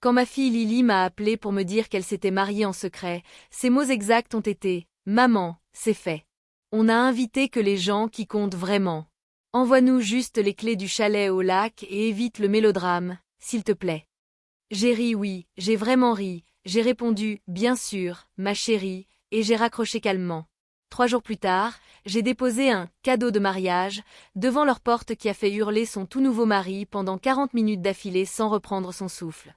Quand ma fille Lily m'a appelé pour me dire qu'elle s'était mariée en secret, ses mots exacts ont été « Maman, c'est fait. On n'a invité que les gens qui comptent vraiment. Envoie-nous juste les clés du chalet au lac et évite le mélodrame, s'il te plaît. » J'ai ri, oui, j'ai vraiment ri, j'ai répondu « Bien sûr, ma chérie », et j'ai raccroché calmement. 3 jours plus tard, j'ai déposé un « cadeau de mariage » devant leur porte qui a fait hurler son tout nouveau mari pendant 40 minutes d'affilée sans reprendre son souffle.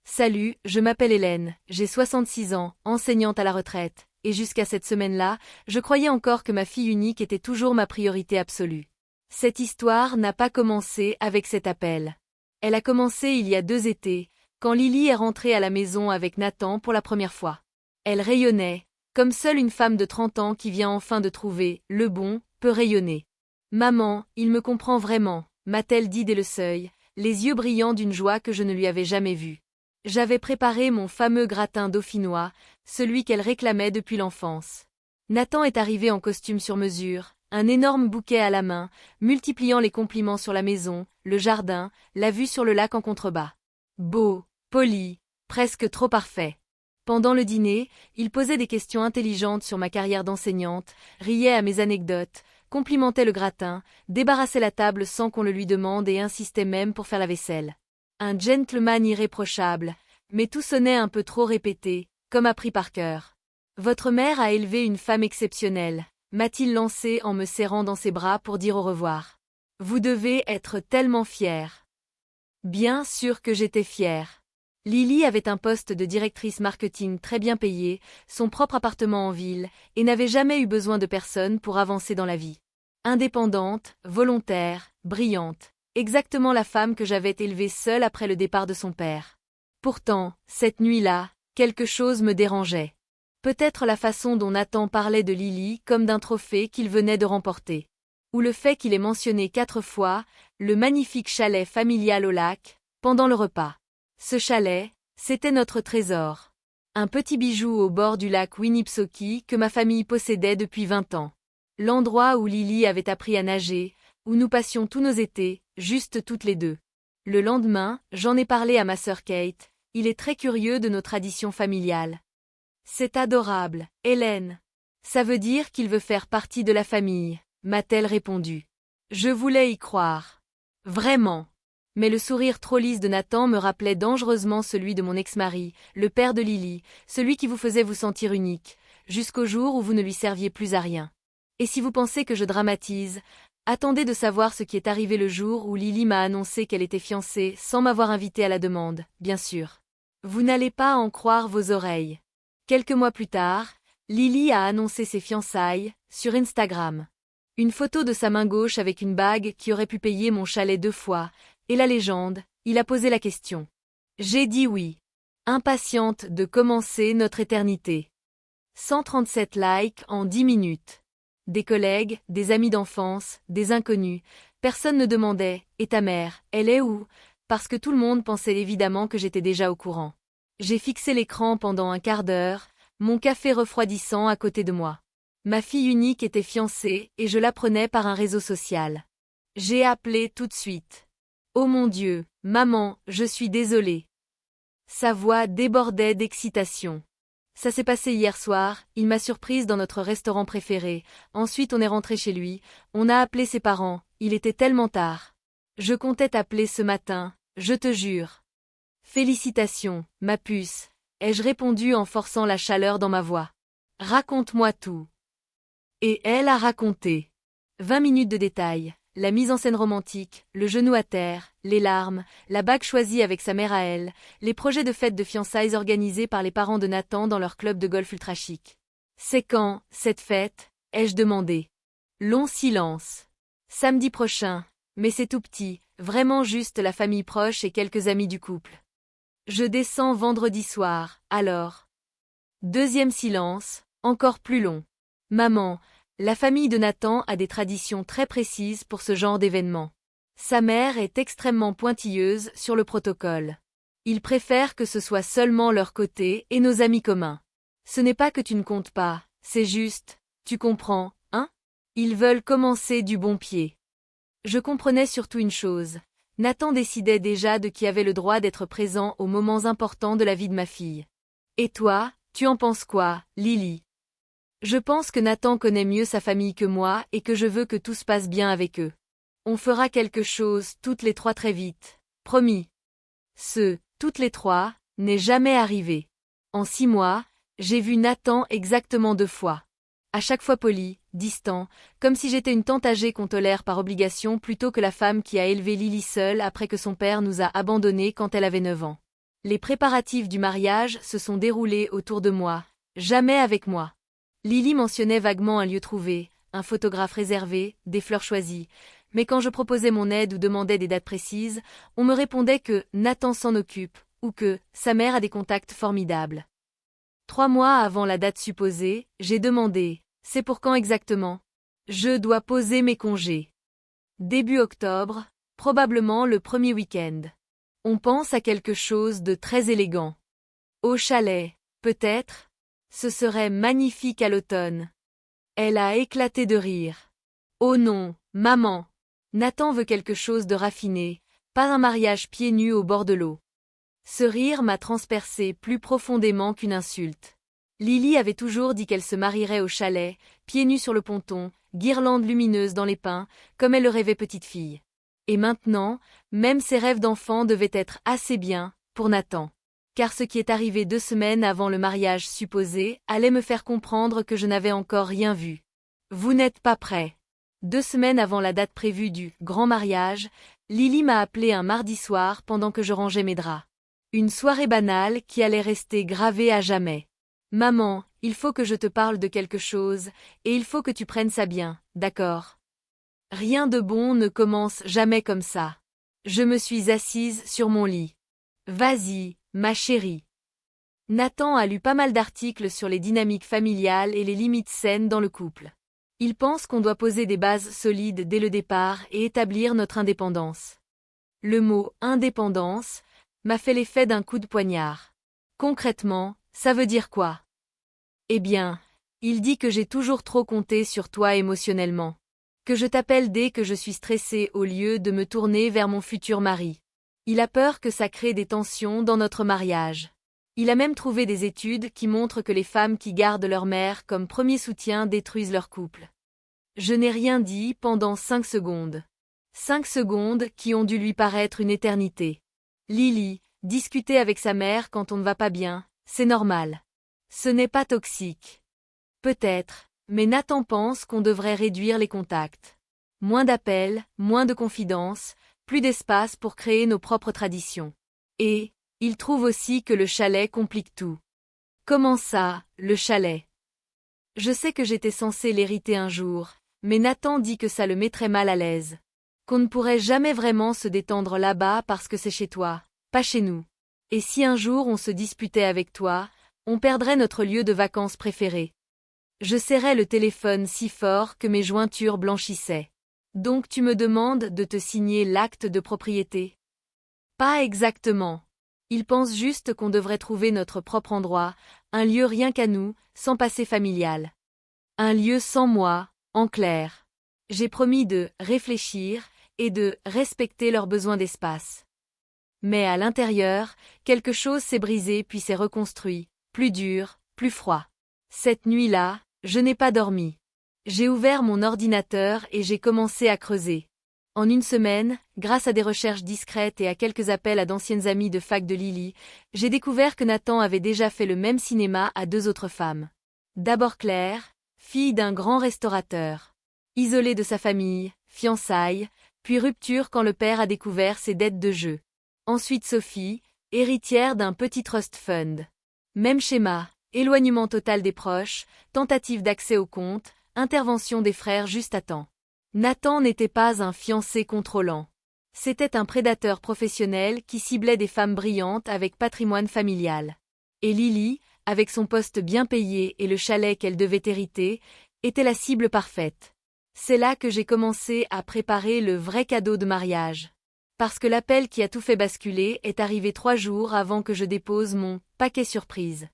Salut, je m'appelle Hélène, j'ai 66 ans, enseignante à la retraite, et jusqu'à cette semaine-là, je croyais encore que ma fille unique était toujours ma priorité absolue. Cette histoire n'a pas commencé avec cet appel. Elle a commencé il y a 2 étés, quand Lily est rentrée à la maison avec Nathan pour la première fois. Elle rayonnait, comme seule une femme de 30 ans qui vient enfin de trouver « le bon » peut rayonner. « Maman, il me comprend vraiment », m'a-t-elle dit dès le seuil, les yeux brillants d'une joie que je ne lui avais jamais vue. J'avais préparé mon fameux gratin dauphinois, celui qu'elle réclamait depuis l'enfance. Nathan est arrivé en costume sur mesure, un énorme bouquet à la main, multipliant les compliments sur la maison, le jardin, la vue sur le lac en contrebas. Beau, poli, presque trop parfait. Pendant le dîner, il posait des questions intelligentes sur ma carrière d'enseignante, riait à mes anecdotes, complimentait le gratin, débarrassait la table sans qu'on le lui demande et insistait même pour faire la vaisselle. Un gentleman irréprochable, mais tout sonnait un peu trop répété, comme appris par cœur. Votre mère a élevé une femme exceptionnelle, m'a-t-il lancé en me serrant dans ses bras pour dire au revoir. Vous devez être tellement fière. Bien sûr que j'étais fière. Lily avait un poste de directrice marketing très bien payé, son propre appartement en ville, et n'avait jamais eu besoin de personne pour avancer dans la vie. Indépendante, volontaire, brillante. Exactement la femme que j'avais élevée seule après le départ de son père. Pourtant, cette nuit-là, quelque chose me dérangeait. Peut-être la façon dont Nathan parlait de Lily comme d'un trophée qu'il venait de remporter. Ou le fait qu'il ait mentionné 4 fois le magnifique chalet familial au lac, pendant le repas. Ce chalet, c'était notre trésor. Un petit bijou au bord du lac Winnipesaukee que ma famille possédait depuis 20 ans. L'endroit où Lily avait appris à nager, où nous passions tous nos étés, juste toutes les deux. Le lendemain, j'en ai parlé à ma sœur Kate, il est très curieux de nos traditions familiales. C'est adorable, Hélène. Ça veut dire qu'il veut faire partie de la famille, m'a-t-elle répondu. Je voulais y croire. Vraiment. Mais le sourire trop lisse de Nathan me rappelait dangereusement celui de mon ex-mari, le père de Lily, celui qui vous faisait vous sentir unique, jusqu'au jour où vous ne lui serviez plus à rien. Et si vous pensez que je dramatise, attendez de savoir ce qui est arrivé le jour où Lily m'a annoncé qu'elle était fiancée sans m'avoir invité à la demande, bien sûr. Vous n'allez pas en croire vos oreilles. Quelques mois plus tard, Lily a annoncé ses fiançailles, sur Instagram. Une photo de sa main gauche avec une bague qui aurait pu payer mon chalet 2 fois, et la légende, il a posé la question. J'ai dit oui. Impatiente de commencer notre éternité. 137 likes en 10 minutes. Des collègues, des amis d'enfance, des inconnus, personne ne demandait « Et ta mère, elle est où ?» parce que tout le monde pensait évidemment que j'étais déjà au courant. J'ai fixé l'écran pendant un quart d'heure, mon café refroidissant à côté de moi. Ma fille unique était fiancée et je l'apprenais par un réseau social. J'ai appelé tout de suite. Oh mon Dieu, maman, je suis désolée. Sa voix débordait d'excitation. Ça s'est passé hier soir, il m'a surprise dans notre restaurant préféré, ensuite on est rentré chez lui, on a appelé ses parents, il était tellement tard. Je comptais t'appeler ce matin, je te jure. Félicitations, ma puce, ai-je répondu en forçant la chaleur dans ma voix. Raconte-moi tout. Et elle a raconté. 20 minutes de détails, la mise en scène romantique, le genou à terre, les larmes, la bague choisie avec sa mère à elle, les projets de fête de fiançailles organisés par les parents de Nathan dans leur club de golf ultra chic. C'est quand, cette fête, ai-je demandé. Long silence. Samedi prochain, mais c'est tout petit, vraiment juste la famille proche et quelques amis du couple. Je descends vendredi soir, alors. Deuxième silence, encore plus long. Maman, la famille de Nathan a des traditions très précises pour ce genre d'événement. Sa mère est extrêmement pointilleuse sur le protocole. Ils préfèrent que ce soit seulement leur côté et nos amis communs. Ce n'est pas que tu ne comptes pas, c'est juste, tu comprends, hein? Ils veulent commencer du bon pied. Je comprenais surtout une chose, Nathan décidait déjà de qui avait le droit d'être présent aux moments importants de la vie de ma fille. Et toi, tu en penses quoi, Lily? Je pense que Nathan connaît mieux sa famille que moi et que je veux que tout se passe bien avec eux. On fera quelque chose toutes les trois très vite, promis. Toutes les trois, n'est jamais arrivé. En 6 mois, j'ai vu Nathan exactement 2 fois. À chaque fois poli, distant, comme si j'étais une tante âgée qu'on tolère par obligation plutôt que la femme qui a élevé Lily seule après que son père nous a abandonnés quand elle avait 9 ans. Les préparatifs du mariage se sont déroulés autour de moi, jamais avec moi. Lily mentionnait vaguement un lieu trouvé, un photographe réservé, des fleurs choisies, mais quand je proposais mon aide ou demandais des dates précises, on me répondait que Nathan s'en occupe, ou que sa mère a des contacts formidables. 3 mois avant la date supposée, j'ai demandé « C'est pour quand exactement ?» Je dois poser mes congés. Début octobre, probablement le premier week-end. On pense à quelque chose de très élégant. Au chalet, peut-être? Ce serait magnifique à l'automne. Elle a éclaté de rire. Oh non, maman! Nathan veut quelque chose de raffiné, pas un mariage pieds nus au bord de l'eau. Ce rire m'a transpercé plus profondément qu'une insulte. Lily avait toujours dit qu'elle se marierait au chalet, pieds nus sur le ponton, guirlande lumineuse dans les pins, comme elle le rêvait petite fille. Et maintenant, même ses rêves d'enfant devaient être assez bien, pour Nathan. Car ce qui est arrivé 2 semaines avant le mariage supposé allait me faire comprendre que je n'avais encore rien vu. Vous n'êtes pas prêts. 2 semaines avant la date prévue du grand mariage, Lily m'a appelé un mardi soir pendant que je rangeais mes draps. Une soirée banale qui allait rester gravée à jamais. Maman, il faut que je te parle de quelque chose, et il faut que tu prennes ça bien, d'accord? Rien de bon ne commence jamais comme ça. Je me suis assise sur mon lit. Vas-y, ma chérie. Nathan a lu pas mal d'articles sur les dynamiques familiales et les limites saines dans le couple. Il pense qu'on doit poser des bases solides dès le départ et établir notre indépendance. Le mot « indépendance » m'a fait l'effet d'un coup de poignard. Concrètement, ça veut dire quoi? Eh bien, il dit que j'ai toujours trop compté sur toi émotionnellement. Que je t'appelle dès que je suis stressée au lieu de me tourner vers mon futur mari. Il a peur que ça crée des tensions dans notre mariage. Il a même trouvé des études qui montrent que les femmes qui gardent leur mère comme premier soutien détruisent leur couple. Je n'ai rien dit pendant 5 secondes. 5 secondes qui ont dû lui paraître une éternité. Lily, discuter avec sa mère quand on ne va pas bien, c'est normal. Ce n'est pas toxique. Peut-être, mais Nathan pense qu'on devrait réduire les contacts. Moins d'appels, moins de confidences, plus d'espace pour créer nos propres traditions. Et, il trouve aussi que le chalet complique tout. Comment ça, le chalet? Je sais que j'étais censée l'hériter un jour, mais Nathan dit que ça le mettrait mal à l'aise. Qu'on ne pourrait jamais vraiment se détendre là-bas parce que c'est chez toi, pas chez nous. Et si un jour on se disputait avec toi, on perdrait notre lieu de vacances préféré. Je serrais le téléphone si fort que mes jointures blanchissaient. Donc tu me demandes de te signer l'acte de propriété? Pas exactement. Il pense juste qu'on devrait trouver notre propre endroit, un lieu rien qu'à nous, sans passé familial. Un lieu sans moi, en clair. J'ai promis de réfléchir et de respecter leurs besoins d'espace. Mais à l'intérieur, quelque chose s'est brisé puis s'est reconstruit, plus dur, plus froid. Cette nuit-là, je n'ai pas dormi. J'ai ouvert mon ordinateur et j'ai commencé à creuser. En 1 semaine, grâce à des recherches discrètes et à quelques appels à d'anciennes amies de fac de Lily, j'ai découvert que Nathan avait déjà fait le même cinéma à 2 autres femmes. D'abord Claire, fille d'un grand restaurateur. Isolée de sa famille, fiançailles, puis rupture quand le père a découvert ses dettes de jeu. Ensuite Sophie, héritière d'un petit trust fund. Même schéma, éloignement total des proches, tentative d'accès au compte, intervention des frères juste à temps. Nathan n'était pas un fiancé contrôlant. C'était un prédateur professionnel qui ciblait des femmes brillantes avec patrimoine familial. Et Lily, avec son poste bien payé et le chalet qu'elle devait hériter, était la cible parfaite. C'est là que j'ai commencé à préparer le vrai cadeau de mariage. Parce que l'appel qui a tout fait basculer est arrivé 3 jours avant que je dépose mon paquet surprise.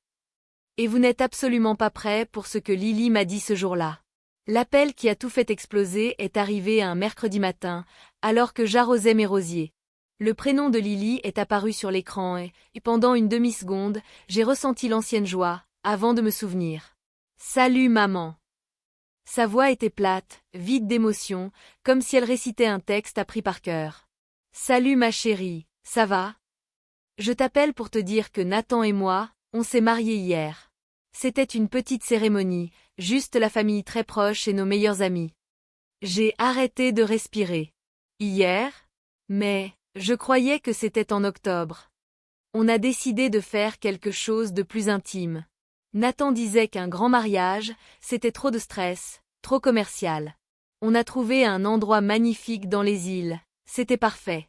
Et vous n'êtes absolument pas prêts pour ce que Lily m'a dit ce jour-là. L'appel qui a tout fait exploser est arrivé un mercredi matin, alors que j'arrosais mes rosiers. Le prénom de Lily est apparu sur l'écran et pendant une demi-seconde, j'ai ressenti l'ancienne joie, avant de me souvenir. Salut maman. Sa voix était plate, vide d'émotion, comme si elle récitait un texte appris par cœur. Salut ma chérie, ça va? Je t'appelle pour te dire que Nathan et moi, on s'est mariés hier. C'était une petite cérémonie, juste la famille très proche et nos meilleurs amis. J'ai arrêté de respirer. Hier? Mais, je croyais que c'était en octobre. On a décidé de faire quelque chose de plus intime. Nathan disait qu'un grand mariage, c'était trop de stress, trop commercial. On a trouvé un endroit magnifique dans les îles, c'était parfait.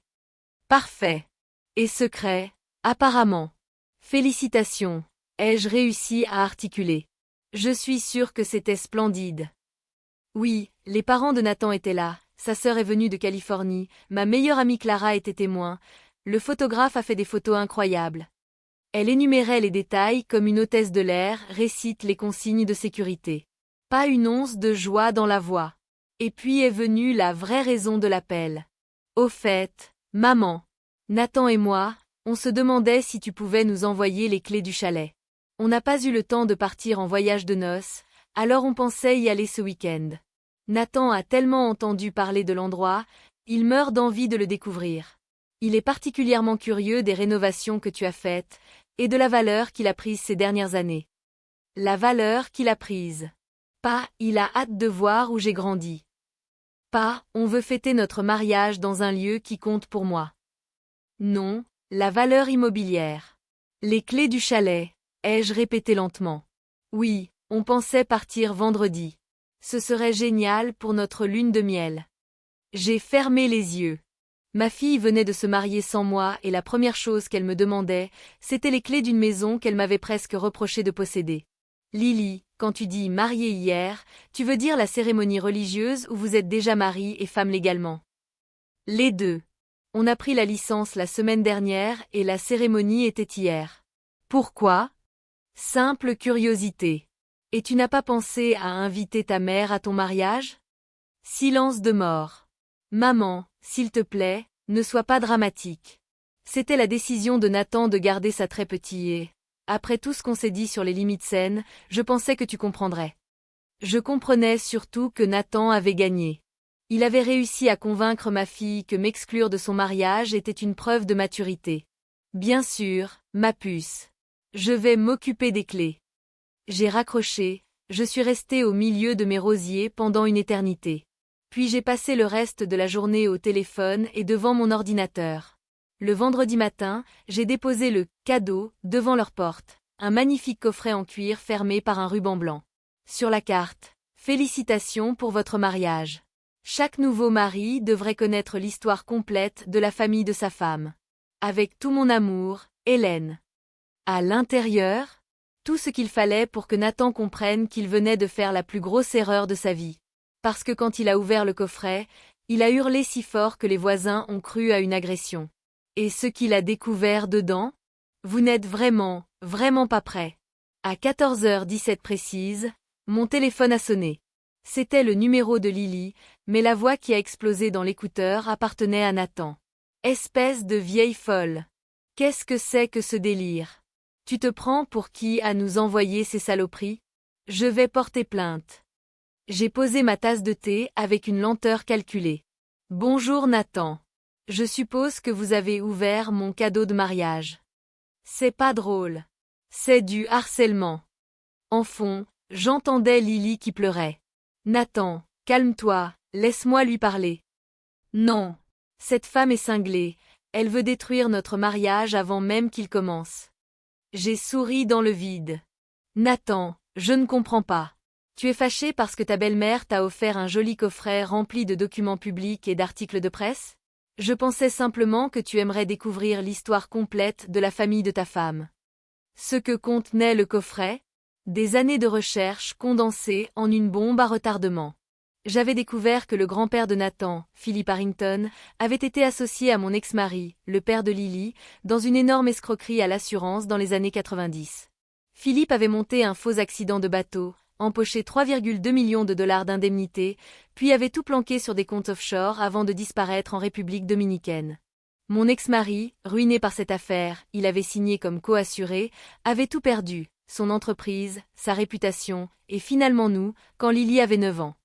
Parfait. Et secret, apparemment. Félicitations, ai-je réussi à articuler. Je suis sûre que c'était splendide. Oui, les parents de Nathan étaient là, sa sœur est venue de Californie, ma meilleure amie Clara était témoin, le photographe a fait des photos incroyables. Elle énumérait les détails comme une hôtesse de l'air récite les consignes de sécurité. Pas une once de joie dans la voix. Et puis est venue la vraie raison de l'appel. Au fait, maman, Nathan et moi, on se demandait si tu pouvais nous envoyer les clés du chalet. On n'a pas eu le temps de partir en voyage de noces, alors on pensait y aller ce week-end. Nathan a tellement entendu parler de l'endroit, il meurt d'envie de le découvrir. Il est particulièrement curieux des rénovations que tu as faites, et de la valeur qu'il a prise ces dernières années. La valeur qu'il a prise. Pas, il a hâte de voir où j'ai grandi. Pas, on veut fêter notre mariage dans un lieu qui compte pour moi. Non, la valeur immobilière. Les clés du chalet, ai-je répété lentement. Oui, on pensait partir vendredi. Ce serait génial pour notre lune de miel. J'ai fermé les yeux. Ma fille venait de se marier sans moi et la première chose qu'elle me demandait, c'était les clés d'une maison qu'elle m'avait presque reproché de posséder. Lily, quand tu dis mariée hier, tu veux dire la cérémonie religieuse où vous êtes déjà mari et femme légalement? Les deux. On a pris la licence la semaine dernière et la cérémonie était hier. Pourquoi? Simple curiosité. Et tu n'as pas pensé à inviter ta mère à ton mariage? Silence de mort. Maman, s'il te plaît, ne sois pas dramatique. C'était la décision de Nathan de garder sa très petite et, après tout ce qu'on s'est dit sur les limites saines, je pensais que tu comprendrais. Je comprenais surtout que Nathan avait gagné. Il avait réussi à convaincre ma fille que m'exclure de son mariage était une preuve de maturité. Bien sûr, ma puce. Je vais m'occuper des clés. J'ai raccroché, je suis restée au milieu de mes rosiers pendant une éternité. Puis j'ai passé le reste de la journée au téléphone et devant mon ordinateur. Le vendredi matin, j'ai déposé le « cadeau » devant leur porte, un magnifique coffret en cuir fermé par un ruban blanc. Sur la carte, « Félicitations pour votre mariage ». Chaque nouveau mari devrait connaître l'histoire complète de la famille de sa femme. Avec tout mon amour, Hélène. À l'intérieur, tout ce qu'il fallait pour que Nathan comprenne qu'il venait de faire la plus grosse erreur de sa vie. Parce que quand il a ouvert le coffret, il a hurlé si fort que les voisins ont cru à une agression. Et ce qu'il a découvert dedans? Vous n'êtes vraiment, vraiment pas prêt. À 14h17 précise, mon téléphone a sonné. C'était le numéro de Lily, mais la voix qui a explosé dans l'écouteur appartenait à Nathan. Espèce de vieille folle. Qu'est-ce que c'est que ce délire? Tu te prends pour qui à nous envoyer ces saloperies? Je vais porter plainte. J'ai posé ma tasse de thé avec une lenteur calculée. Bonjour Nathan. Je suppose que vous avez ouvert mon cadeau de mariage. C'est pas drôle. C'est du harcèlement. En fond, j'entendais Lily qui pleurait. Nathan, calme-toi, laisse-moi lui parler. Non. Cette femme est cinglée, elle veut détruire notre mariage avant même qu'il commence. J'ai souri dans le vide. Nathan, je ne comprends pas. Tu es fâché parce que ta belle-mère t'a offert un joli coffret rempli de documents publics et d'articles de presse? Je pensais simplement que tu aimerais découvrir l'histoire complète de la famille de ta femme. Ce que contenait le coffret? Des années de recherche condensées en une bombe à retardement. J'avais découvert que le grand-père de Nathan, Philip Harrington, avait été associé à mon ex-mari, le père de Lily, dans une énorme escroquerie à l'assurance dans les années 90. Philip avait monté un faux accident de bateau, empoché 3,2 millions de dollars d'indemnité, puis avait tout planqué sur des comptes offshore avant de disparaître en République dominicaine. Mon ex-mari, ruiné par cette affaire, il avait signé comme co-assuré, avait tout perdu, son entreprise, sa réputation, et finalement nous, quand Lily avait 9 ans.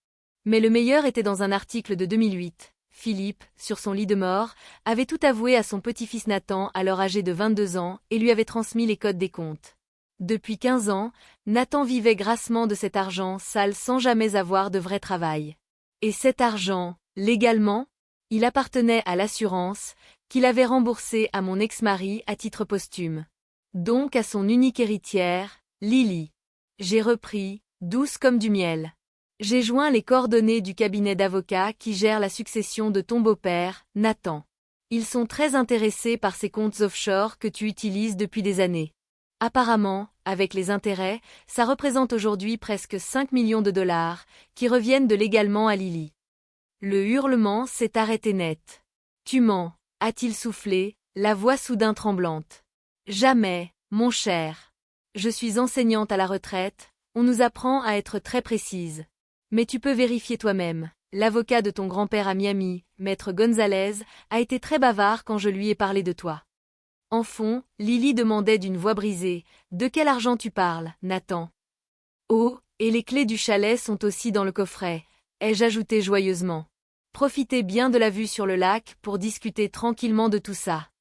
Mais le meilleur était dans un article de 2008. Philippe, sur son lit de mort, avait tout avoué à son petit-fils Nathan alors âgé de 22 ans et lui avait transmis les codes des comptes. Depuis 15 ans, Nathan vivait grassement de cet argent sale sans jamais avoir de vrai travail. Et cet argent, légalement, il appartenait à l'assurance, qu'il avait remboursé à mon ex-mari à titre posthume. Donc à son unique héritière, Lily. J'ai repris, douce comme du miel. J'ai joint les coordonnées du cabinet d'avocats qui gère la succession de ton beau-père, Nathan. Ils sont très intéressés par ces comptes offshore que tu utilises depuis des années. Apparemment, avec les intérêts, ça représente aujourd'hui presque 5 millions de dollars, qui reviennent de légalement à Lily. Le hurlement s'est arrêté net. Tu mens, a-t-il soufflé, la voix soudain tremblante. Jamais, mon cher. Je suis enseignante à la retraite, on nous apprend à être très précise. Mais tu peux vérifier toi-même. L'avocat de ton grand-père à Miami, Maître Gonzalez, a été très bavard quand je lui ai parlé de toi. En fond, Lily demandait d'une voix brisée, « De quel argent tu parles, Nathan ?» Oh, et les clés du chalet sont aussi dans le coffret, ai-je ajouté joyeusement. Profitez bien de la vue sur le lac pour discuter tranquillement de tout ça.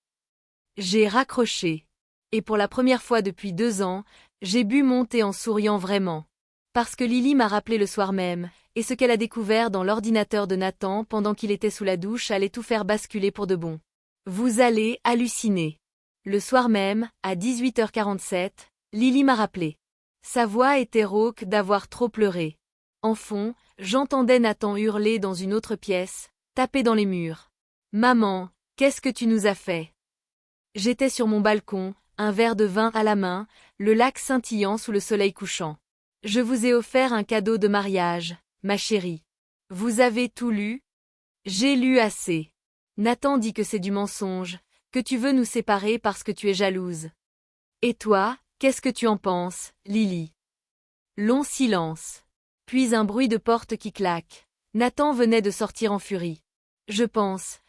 J'ai raccroché. Et pour la première fois depuis 2 ans, j'ai bu mon thé en souriant vraiment. Parce que Lily m'a rappelé le soir même, et ce qu'elle a découvert dans l'ordinateur de Nathan pendant qu'il était sous la douche allait tout faire basculer pour de bon. Vous allez halluciner. Le soir même, à 18h47, Lily m'a rappelé. Sa voix était rauque d'avoir trop pleuré. En fond, j'entendais Nathan hurler dans une autre pièce, taper dans les murs. « Maman, qu'est-ce que tu nous as fait ?» J'étais sur mon balcon, un verre de vin à la main, le lac scintillant sous le soleil couchant. Je vous ai offert un cadeau de mariage, ma chérie. Vous avez tout lu? J'ai lu assez. Nathan dit que c'est du mensonge, que tu veux nous séparer parce que tu es jalouse. Et toi, qu'est-ce que tu en penses, Lily? Long silence. Puis un bruit de porte qui claque. Nathan venait de sortir en furie. Je pense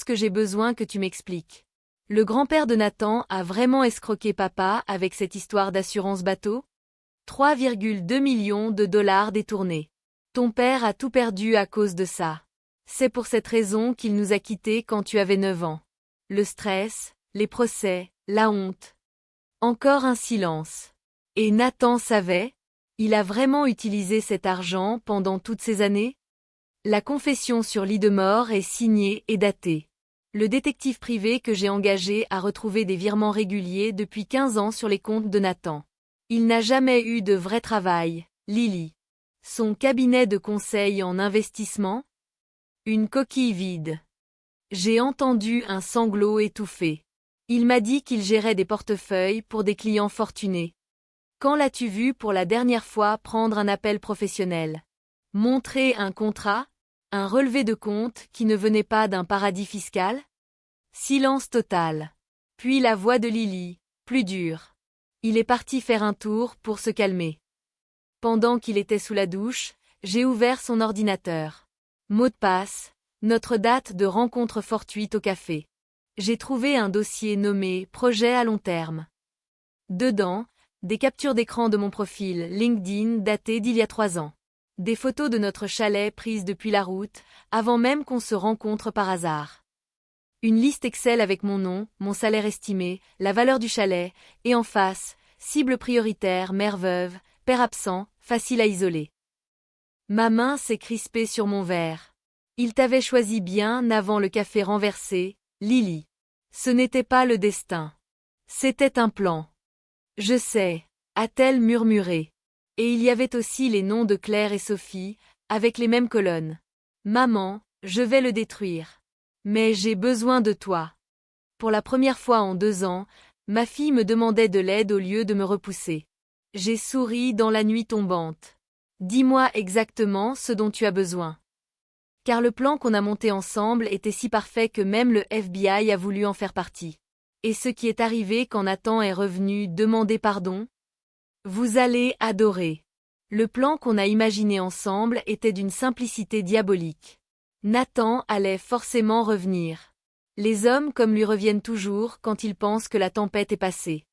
que j'ai besoin que tu m'expliques. Le grand-père de Nathan a vraiment escroqué papa avec cette histoire d'assurance bateau? 3,2 millions de dollars détournés. Ton père a tout perdu à cause de ça. C'est pour cette raison qu'il nous a quittés quand tu avais 9 ans. Le stress, les procès, la honte. Encore un silence. Et Nathan savait? Il a vraiment utilisé cet argent pendant toutes ces années? La confession sur lit de mort est signée et datée. Le détective privé que j'ai engagé a retrouvé des virements réguliers depuis 15 ans sur les comptes de Nathan. Il n'a jamais eu de vrai travail, Lily. Son cabinet de conseil en investissement? Une coquille vide. J'ai entendu un sanglot étouffé. Il m'a dit qu'il gérait des portefeuilles pour des clients fortunés. Quand l'as-tu vu pour la dernière fois prendre un appel professionnel? Montrer un contrat? Un relevé de compte qui ne venait pas d'un paradis fiscal? Silence total. Puis la voix de Lily, plus dure. Il est parti faire un tour pour se calmer. Pendant qu'il était sous la douche, j'ai ouvert son ordinateur. Mot de passe, notre date de rencontre fortuite au café. J'ai trouvé un dossier nommé « Projet à long terme ». Dedans, des captures d'écran de mon profil LinkedIn daté d'il y a 3 ans. Des photos de notre chalet prises depuis la route, avant même qu'on se rencontre par hasard. Une liste Excel avec mon nom, mon salaire estimé, la valeur du chalet, et en face, cible prioritaire, mère veuve, père absent, facile à isoler. Ma main s'est crispée sur mon verre. Il t'avait choisi bien avant le café renversé, Lily. Ce n'était pas le destin. C'était un plan. Je sais, a-t-elle murmuré. Et il y avait aussi les noms de Claire et Sophie, avec les mêmes colonnes. Maman, je vais le détruire. Mais j'ai besoin de toi. Pour la première fois en 2 ans, ma fille me demandait de l'aide au lieu de me repousser. J'ai souri dans la nuit tombante. Dis-moi exactement ce dont tu as besoin. Car le plan qu'on a monté ensemble était si parfait que même le FBI a voulu en faire partie. Et ce qui est arrivé quand Nathan est revenu demander pardon? Vous allez adorer. Le plan qu'on a imaginé ensemble était d'une simplicité diabolique. Nathan allait forcément revenir. Les hommes comme lui reviennent toujours quand ils pensent que la tempête est passée.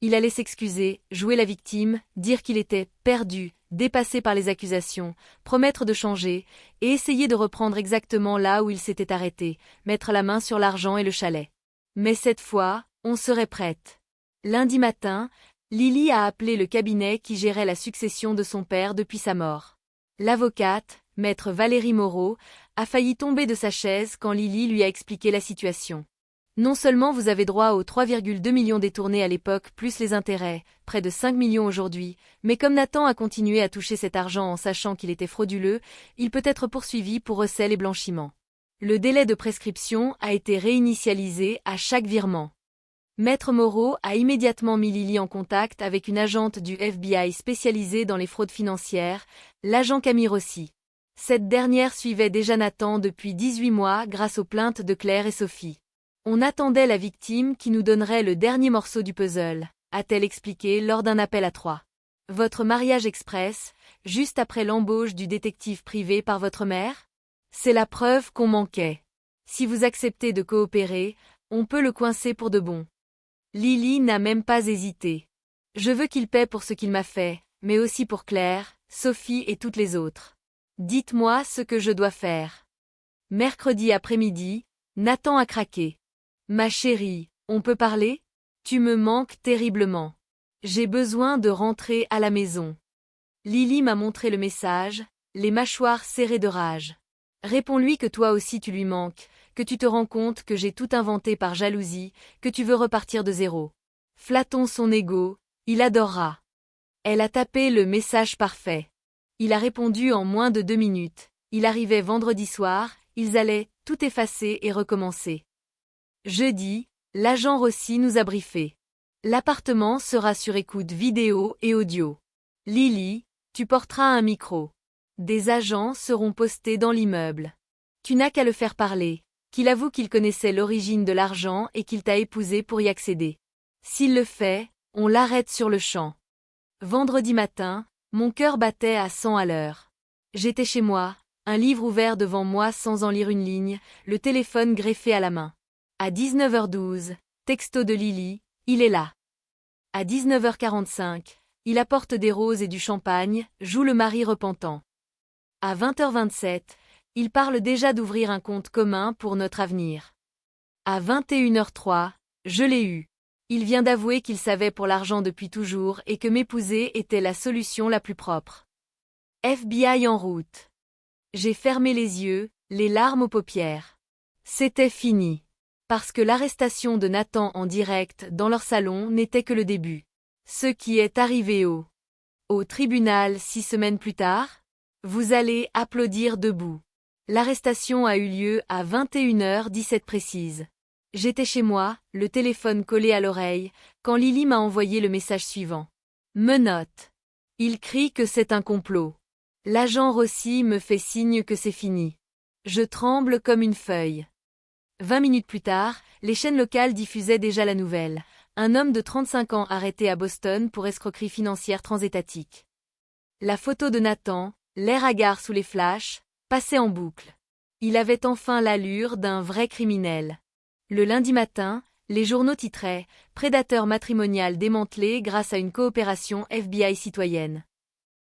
Il allait s'excuser, jouer la victime, dire qu'il était perdu, dépassé par les accusations, promettre de changer, et essayer de reprendre exactement là où il s'était arrêté, mettre la main sur l'argent et le chalet. Mais cette fois, on serait prête. Lundi matin, Lily a appelé le cabinet qui gérait la succession de son père depuis sa mort. L'avocate, maître Valérie Moreau, a failli tomber de sa chaise quand Lily lui a expliqué la situation. Non seulement vous avez droit aux 3,2 millions détournés à l'époque plus les intérêts, près de 5 millions aujourd'hui, mais comme Nathan a continué à toucher cet argent en sachant qu'il était frauduleux, il peut être poursuivi pour recel et blanchiment. Le délai de prescription a été réinitialisé à chaque virement. Maître Moreau a immédiatement mis Lily en contact avec une agente du FBI spécialisée dans les fraudes financières, l'agent Camille Rossi. Cette dernière suivait déjà Nathan depuis 18 mois grâce aux plaintes de Claire et Sophie. On attendait la victime qui nous donnerait le dernier morceau du puzzle, a-t-elle expliqué lors d'un appel à 3. Votre mariage express, juste après l'embauche du détective privé par votre mère? C'est la preuve qu'on manquait. Si vous acceptez de coopérer, on peut le coincer pour de bon. Lily n'a même pas hésité. Je veux qu'il paie pour ce qu'il m'a fait, mais aussi pour Claire, Sophie et toutes les autres. Dites-moi ce que je dois faire. Mercredi après-midi, Nathan a craqué. Ma chérie, on peut parler? Tu me manques terriblement. J'ai besoin de rentrer à la maison. Lily m'a montré le message, les mâchoires serrées de rage. Réponds-lui que toi aussi tu lui manques, que tu te rends compte que j'ai tout inventé par jalousie, que tu veux repartir de zéro. Flattons son ego, il adorera. Elle a tapé le message parfait. Il a répondu en moins de 2 minutes. Il arrivait vendredi soir, ils allaient tout effacer et recommencer. Jeudi, l'agent Rossi nous a briefé. L'appartement sera sur écoute vidéo et audio. Lily, tu porteras un micro. Des agents seront postés dans l'immeuble. Tu n'as qu'à le faire parler, qu'il avoue qu'il connaissait l'origine de l'argent et qu'il t'a épousé pour y accéder. S'il le fait, on l'arrête sur le champ. Vendredi matin, mon cœur battait à 100 à l'heure. J'étais chez moi, un livre ouvert devant moi sans en lire une ligne, le téléphone greffé à la main. À 19h12, texto de Lily, il est là. À 19h45, il apporte des roses et du champagne, joue le mari repentant. À 20h27, il parle déjà d'ouvrir un compte commun pour notre avenir. À 21h03, je l'ai eu. Il vient d'avouer qu'il savait pour l'argent depuis toujours et que m'épouser était la solution la plus propre. FBI en route. J'ai fermé les yeux, les larmes aux paupières. C'était fini. Parce que l'arrestation de Nathan en direct dans leur salon n'était que le début. Ce qui est arrivé au tribunal 6 semaines plus tard? Vous allez applaudir debout. L'arrestation a eu lieu à 21h17 précise. J'étais chez moi, le téléphone collé à l'oreille, quand Lily m'a envoyé le message suivant. Menottes. Il crie que c'est un complot. L'agent Rossi me fait signe que c'est fini. Je tremble comme une feuille. 20 minutes plus tard, les chaînes locales diffusaient déjà la nouvelle. Un homme de 35 ans arrêté à Boston pour escroquerie financière transétatique. La photo de Nathan, l'air hagard sous les flashs, passait en boucle. Il avait enfin l'allure d'un vrai criminel. Le lundi matin, les journaux titraient « Prédateur matrimonial démantelé grâce à une coopération FBI citoyenne ».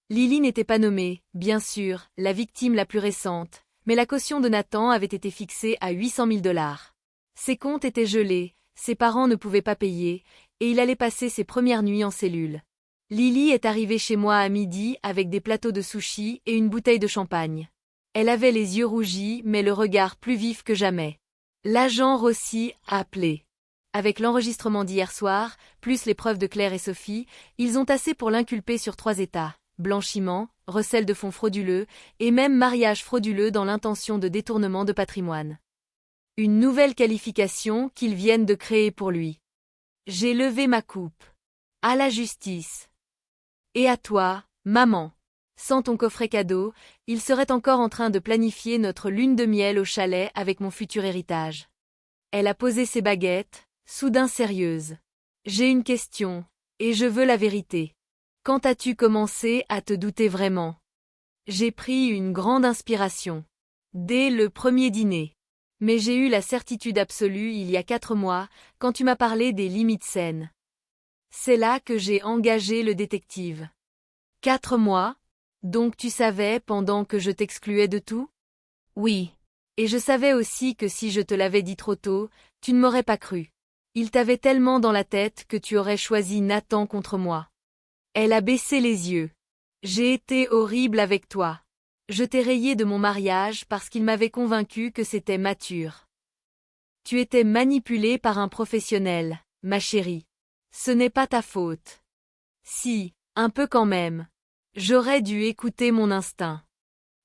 Lily n'était pas nommée, bien sûr, la victime la plus récente, mais la caution de Nathan avait été fixée à 800 000 $. Ses comptes étaient gelés, ses parents ne pouvaient pas payer, et il allait passer ses premières nuits en cellule. Lily est arrivée chez moi à midi avec des plateaux de sushis et une bouteille de champagne. Elle avait les yeux rougis mais le regard plus vif que jamais. L'agent Rossi a appelé. Avec l'enregistrement d'hier soir, plus les preuves de Claire et Sophie, ils ont assez pour l'inculper sur 3 états. Blanchiment, recel de fonds frauduleux, et même mariage frauduleux dans l'intention de détournement de patrimoine. Une nouvelle qualification qu'ils viennent de créer pour lui. J'ai levé ma coupe. À la justice. Et à toi, maman. Sans ton coffret cadeau, il serait encore en train de planifier notre lune de miel au chalet avec mon futur héritage. Elle a posé ses baguettes, soudain sérieuse. J'ai une question, et je veux la vérité. Quand as-tu commencé à te douter vraiment? J'ai pris une grande inspiration. Dès le premier dîner. Mais j'ai eu la certitude absolue il y a 4 mois, quand tu m'as parlé des limites saines. C'est là que j'ai engagé le détective. 4 mois? Donc tu savais pendant que je t'excluais de tout? Oui. Et je savais aussi que si je te l'avais dit trop tôt, tu ne m'aurais pas cru. Il t'avait tellement dans la tête que tu aurais choisi Nathan contre moi. Elle a baissé les yeux. J'ai été horrible avec toi. Je t'ai rayé de mon mariage parce qu'il m'avait convaincu que c'était mature. Tu étais manipulée par un professionnel, ma chérie. Ce n'est pas ta faute. Si, un peu quand même. J'aurais dû écouter mon instinct.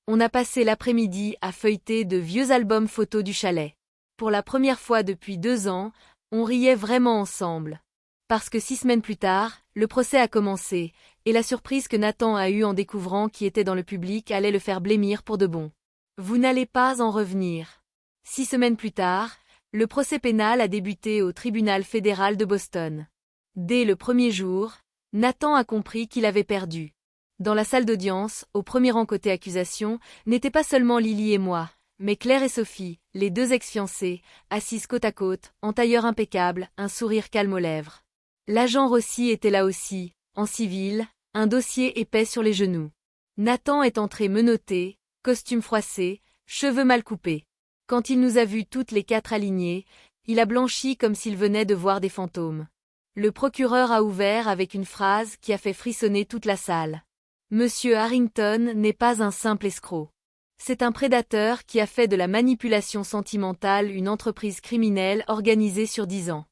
On a passé l'après-midi à feuilleter de vieux albums photos du chalet. Pour la première fois depuis 2 ans, on riait vraiment ensemble. Parce que 6 semaines plus tard, le procès a commencé, et la surprise que Nathan a eue en découvrant qui était dans le public allait le faire blêmir pour de bon. Vous n'allez pas en revenir. 6 semaines plus tard, le procès pénal a débuté au tribunal fédéral de Boston. Dès le premier jour, Nathan a compris qu'il avait perdu. Dans la salle d'audience, au premier rang côté accusation, n'étaient pas seulement Lily et moi, mais Claire et Sophie, les 2 ex-fiancées, assises côte à côte, en tailleur impeccable, un sourire calme aux lèvres. L'agent Rossi était là aussi, en civil, un dossier épais sur les genoux. Nathan est entré menotté, costume froissé, cheveux mal coupés. Quand il nous a vus toutes les 4 alignées, il a blanchi comme s'il venait de voir des fantômes. Le procureur a ouvert avec une phrase qui a fait frissonner toute la salle. Monsieur Harrington n'est pas un simple escroc. C'est un prédateur qui a fait de la manipulation sentimentale une entreprise criminelle organisée sur 10 ans.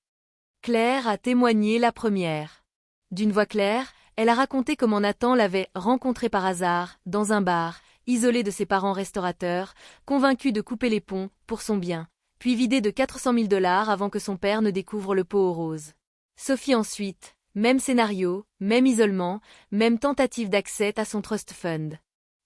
Claire a témoigné la première. D'une voix claire, elle a raconté comment Nathan l'avait rencontré par hasard, dans un bar, isolé de ses parents restaurateurs, convaincu de couper les ponts, pour son bien, puis vidé de 400 000 $ avant que son père ne découvre le pot aux roses. Sophie ensuite, même scénario, même isolement, même tentative d'accès à son trust fund.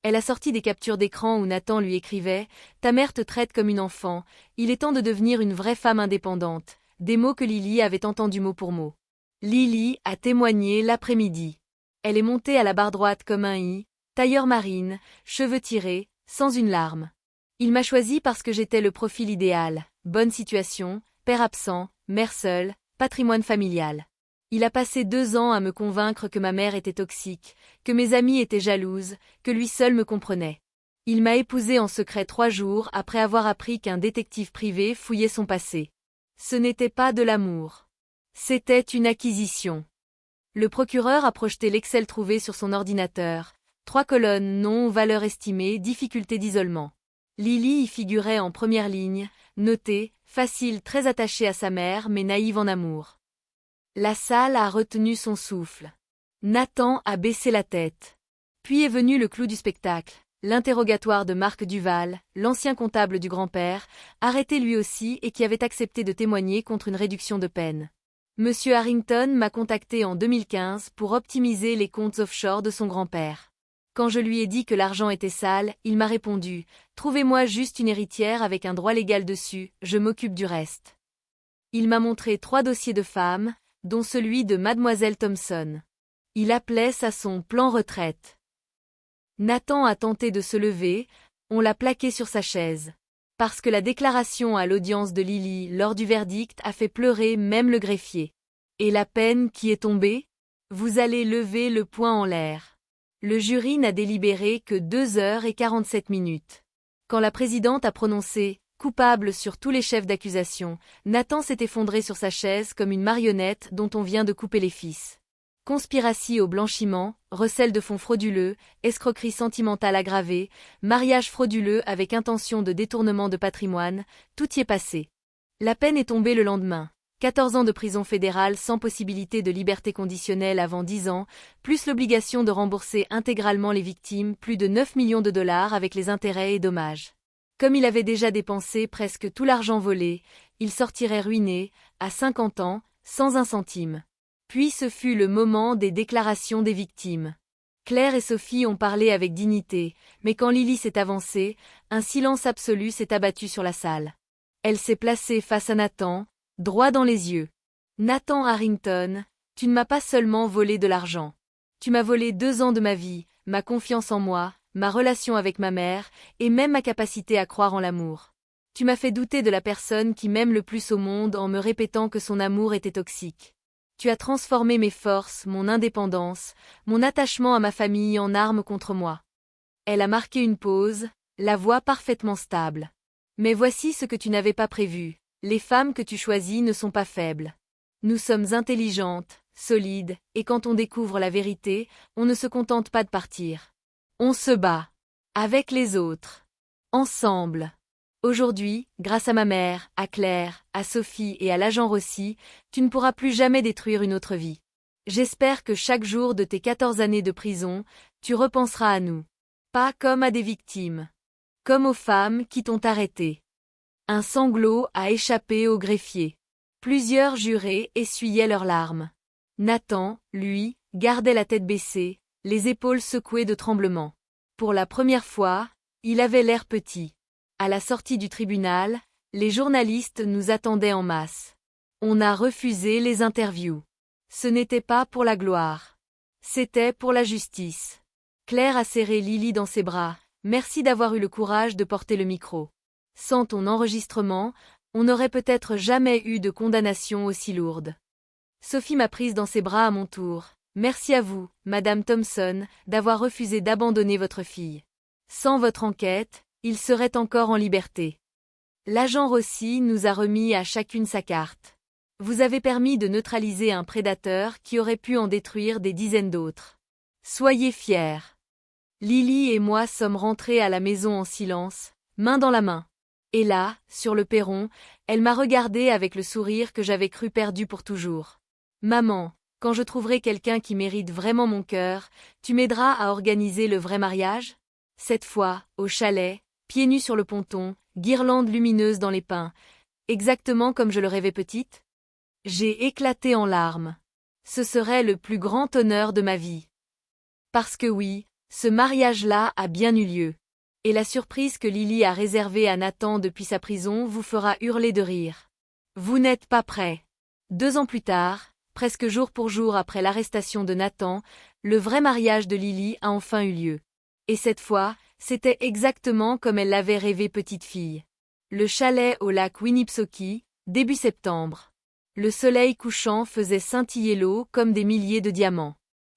Elle a sorti des captures d'écran où Nathan lui écrivait « Ta mère te traite comme une enfant, il est temps de devenir une vraie femme indépendante », des mots que Lily avait entendus mot pour mot. Lily a témoigné l'après-midi. Elle est montée à la barre droite comme un i, tailleur marine, cheveux tirés, sans une larme. Il m'a choisi parce que j'étais le profil idéal, bonne situation, père absent, mère seule, patrimoine familial. Il a passé 2 ans à me convaincre que ma mère était toxique, que mes amies étaient jalouses, que lui seul me comprenait. Il m'a épousée en secret 3 jours après avoir appris qu'un détective privé fouillait son passé. Ce n'était pas de l'amour. C'était une acquisition. Le procureur a projeté l'Excel trouvé sur son ordinateur. 3 colonnes, nom, valeur estimée, difficulté d'isolement. Lily y figurait en première ligne, notée, facile, très attachée à sa mère mais naïve en amour. La salle a retenu son souffle. Nathan a baissé la tête. Puis est venu le clou du spectacle. L'interrogatoire de Marc Duval, l'ancien comptable du grand-père, arrêté lui aussi et qui avait accepté de témoigner contre une réduction de peine. Monsieur Harrington m'a contacté en 2015 pour optimiser les comptes offshore de son grand-père. Quand je lui ai dit que l'argent était sale, il m'a répondu « Trouvez-moi juste une héritière avec un droit légal dessus, je m'occupe du reste. » Il m'a montré 3 dossiers de femmes, dont celui de Mademoiselle Thompson. Il appelait ça son plan retraite. Nathan a tenté de se lever, on l'a plaqué sur sa chaise. Parce que la déclaration à l'audience de Lily lors du verdict a fait pleurer même le greffier. Et la peine qui est tombée? Vous allez lever le poing en l'air. Le jury n'a délibéré que 2 heures et 47 minutes. Quand la présidente a prononcé « coupable sur tous les chefs d'accusation », Nathan s'est effondré sur sa chaise comme une marionnette dont on vient de couper les fils. Conspiratie au blanchiment, recel de fonds frauduleux, escroquerie sentimentale aggravée, mariage frauduleux avec intention de détournement de patrimoine, tout y est passé. La peine est tombée le lendemain. 14 ans de prison fédérale sans possibilité de liberté conditionnelle avant 10 ans, plus l'obligation de rembourser intégralement les victimes plus de 9 millions de $ avec les intérêts et dommages. Comme il avait déjà dépensé presque tout l'argent volé, il sortirait ruiné, à 50 ans, sans un centime. Puis ce fut le moment des déclarations des victimes. Claire et Sophie ont parlé avec dignité, mais quand Lily s'est avancée, un silence absolu s'est abattu sur la salle. Elle s'est placée face à Nathan, droit dans les yeux. Nathan Harrington, tu ne m'as pas seulement volé de l'argent. Tu m'as volé 2 ans de ma vie, ma confiance en moi, ma relation avec ma mère, et même ma capacité à croire en l'amour. Tu m'as fait douter de la personne qui m'aime le plus au monde en me répétant que son amour était toxique. Tu as transformé mes forces, mon indépendance, mon attachement à ma famille en armes contre moi. Elle a marqué une pause, la voix parfaitement stable. Mais voici ce que tu n'avais pas prévu. Les femmes que tu choisis ne sont pas faibles. Nous sommes intelligentes, solides, et quand on découvre la vérité, on ne se contente pas de partir. On se bat. Avec les autres. Ensemble. Aujourd'hui, grâce à ma mère, à Claire, à Sophie et à l'agent Rossi, tu ne pourras plus jamais détruire une autre vie. J'espère que chaque jour de tes 14 années de prison, tu repenseras à nous. Pas comme à des victimes. Comme aux femmes qui t'ont arrêté. Un sanglot a échappé au greffier. Plusieurs jurés essuyaient leurs larmes. Nathan, lui, gardait la tête baissée, les épaules secouées de tremblements. Pour la première fois, il avait l'air petit. À la sortie du tribunal, les journalistes nous attendaient en masse. On a refusé les interviews. Ce n'était pas pour la gloire. C'était pour la justice. Claire a serré Lily dans ses bras. Merci d'avoir eu le courage de porter le micro. Sans ton enregistrement, on n'aurait peut-être jamais eu de condamnation aussi lourde. Sophie m'a prise dans ses bras à mon tour. Merci à vous, Madame Thompson, d'avoir refusé d'abandonner votre fille. Sans votre enquête, il serait encore en liberté. L'agent Rossi nous a remis à chacune sa carte. Vous avez permis de neutraliser un prédateur qui aurait pu en détruire des dizaines d'autres. Soyez fiers. Lily et moi sommes rentrés à la maison en silence, main dans la main. Et là, sur le perron, elle m'a regardé avec le sourire que j'avais cru perdu pour toujours. Maman, quand je trouverai quelqu'un qui mérite vraiment mon cœur, tu m'aideras à organiser le vrai mariage? Cette fois, au chalet, pieds nus sur le ponton, guirlande lumineuse dans les pins, exactement comme je le rêvais petite? J'ai éclaté en larmes. Ce serait le plus grand honneur de ma vie. Parce que oui, ce mariage-là a bien eu lieu. Et la surprise que Lily a réservée à Nathan depuis sa prison vous fera hurler de rire. Vous n'êtes pas prêts. 2 ans plus tard, presque jour pour jour après l'arrestation de Nathan, le vrai mariage de Lily a enfin eu lieu. Et cette fois, c'était exactement comme elle l'avait rêvé petite fille. Le chalet au lac Winnipesaukee, début septembre. Le soleil couchant faisait scintiller l'eau comme des milliers de diamants.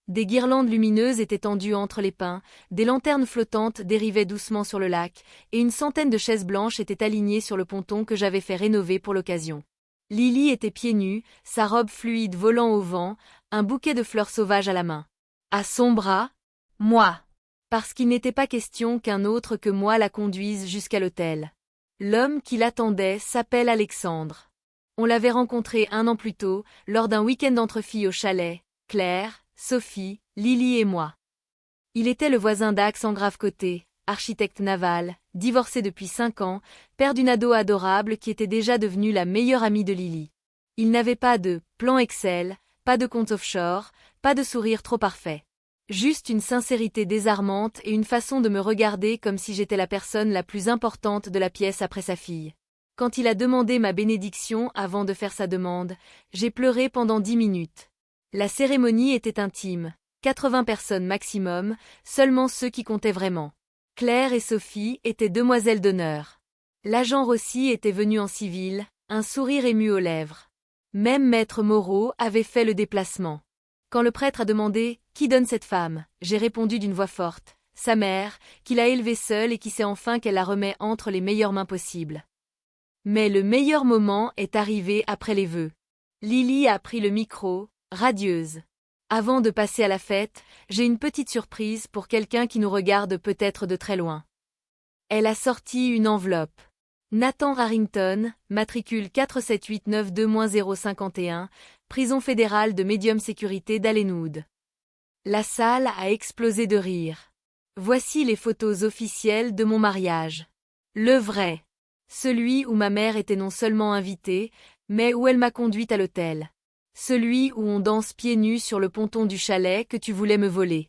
Des guirlandes lumineuses étaient tendues entre les pins, des lanternes flottantes dérivaient doucement sur le lac, et une centaine de chaises blanches étaient alignées sur le ponton que j'avais fait rénover pour l'occasion. Lily était pieds nus, sa robe fluide volant au vent, un bouquet de fleurs sauvages à la main. À son bras, moi. Parce qu'il n'était pas question qu'un autre que moi la conduise jusqu'à l'hôtel. L'homme qui l'attendait s'appelle Alexandre. On l'avait rencontré 1 an plus tôt, lors d'un week-end entre filles au chalet, Claire, Sophie, Lily et moi. Il était le voisin d'Axe en Grave-Côté, architecte naval, divorcé depuis 5 ans, père d'une ado adorable qui était déjà devenue la meilleure amie de Lily. Il n'avait pas de plan Excel, pas de compte offshore, pas de sourire trop parfait. Juste une sincérité désarmante et une façon de me regarder comme si j'étais la personne la plus importante de la pièce après sa fille. Quand il a demandé ma bénédiction avant de faire sa demande, j'ai pleuré pendant 10 minutes. La cérémonie était intime, 80 personnes maximum, seulement ceux qui comptaient vraiment. Claire et Sophie étaient demoiselles d'honneur. L'agent Rossi était venu en civil, un sourire ému aux lèvres. Même Maître Moreau avait fait le déplacement. Quand le prêtre a demandé « Qui donne cette femme ?», j'ai répondu d'une voix forte « Sa mère, qui l'a élevée seule et qui sait enfin qu'elle la remet entre les meilleures mains possibles. » Mais le meilleur moment est arrivé après les vœux. Lily a pris le micro, radieuse. Avant de passer à la fête, j'ai une petite surprise pour quelqu'un qui nous regarde peut-être de très loin. Elle a sorti une enveloppe. Nathan Harrington, matricule 47892-051, prison fédérale de médium sécurité d'Allenwood. La salle a explosé de rire. Voici les photos officielles de mon mariage. Le vrai. Celui où ma mère était non seulement invitée, mais où elle m'a conduite à l'hôtel. Celui où on danse pieds nus sur le ponton du chalet que tu voulais me voler.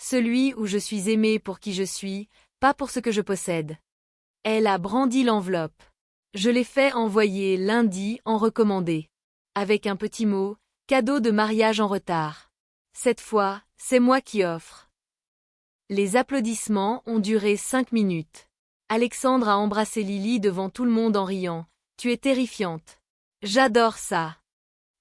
Celui où je suis aimée pour qui je suis, pas pour ce que je possède. Elle a brandi l'enveloppe. Je l'ai fait envoyer lundi en recommandé. Avec un petit mot, cadeau de mariage en retard. Cette fois, c'est moi qui offre. Les applaudissements ont duré 5 minutes. Alexandre a embrassé Lily devant tout le monde en riant. Tu es terrifiante. J'adore ça.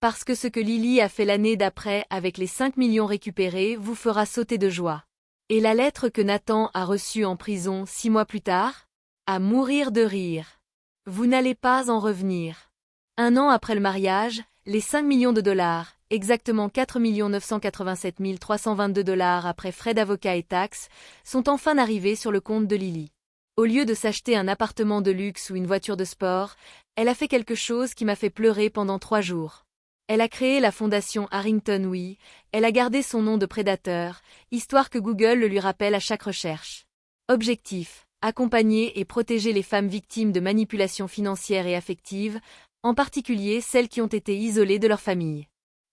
Parce que ce que Lily a fait l'année d'après avec les 5 millions récupérés vous fera sauter de joie. Et la lettre que Nathan a reçue en prison 6 mois plus tard? À mourir de rire. Vous n'allez pas en revenir. 1 an après le mariage, les 5 millions de dollars, exactement 4 987 322 dollars après frais d'avocat et taxes, sont enfin arrivés sur le compte de Lily. Au lieu de s'acheter un appartement de luxe ou une voiture de sport, elle a fait quelque chose qui m'a fait pleurer pendant 3 jours. Elle a créé la fondation Harrington Oui, elle a gardé son nom de prédateur, histoire que Google le lui rappelle à chaque recherche. Objectif: accompagner et protéger les femmes victimes de manipulations financières et affectives, en particulier celles qui ont été isolées de leur famille.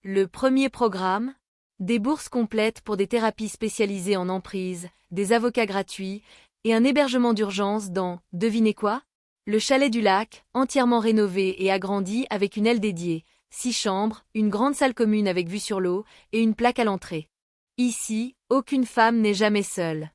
Le premier programme? Des bourses complètes pour des thérapies spécialisées en emprise, des avocats gratuits, et un hébergement d'urgence dans, devinez quoi? Le chalet du lac, entièrement rénové et agrandi avec une aile dédiée, 6 chambres, une grande salle commune avec vue sur l'eau, et une plaque à l'entrée. Ici, aucune femme n'est jamais seule.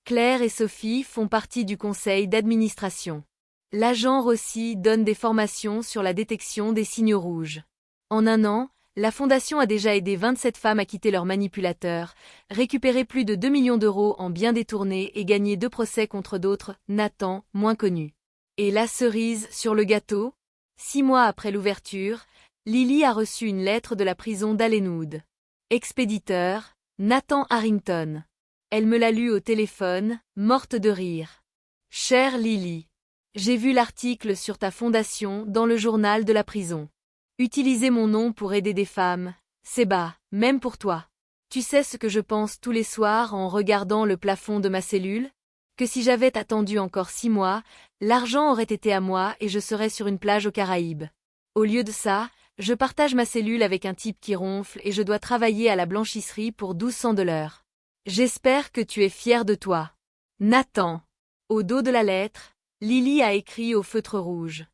Claire et Sophie font partie du conseil d'administration. L'agent Rossi donne des formations sur la détection des signaux rouges. En 1 an, la fondation a déjà aidé 27 femmes à quitter leurs manipulateurs, récupéré plus de 2 millions d'euros en biens détournés et gagné 2 procès contre d'autres, Nathan, moins connus. Et la cerise sur le gâteau? 6 mois après l'ouverture, Lily a reçu une lettre de la prison d'Allenwood. Expéditeur, Nathan Harrington. Elle me l'a lu au téléphone, morte de rire. Chère Lily, j'ai vu l'article sur ta fondation dans le journal de la prison. Utiliser mon nom pour aider des femmes, c'est bas, même pour toi. Tu sais ce que je pense tous les soirs en regardant le plafond de ma cellule? Que si j'avais attendu encore 6 mois, l'argent aurait été à moi et je serais sur une plage aux Caraïbes. Au lieu de ça, je partage ma cellule avec un type qui ronfle et je dois travailler à la blanchisserie pour 1200 $. J'espère que tu es fier de toi. Nathan. Au dos de la lettre, Lily a écrit au feutre rouge.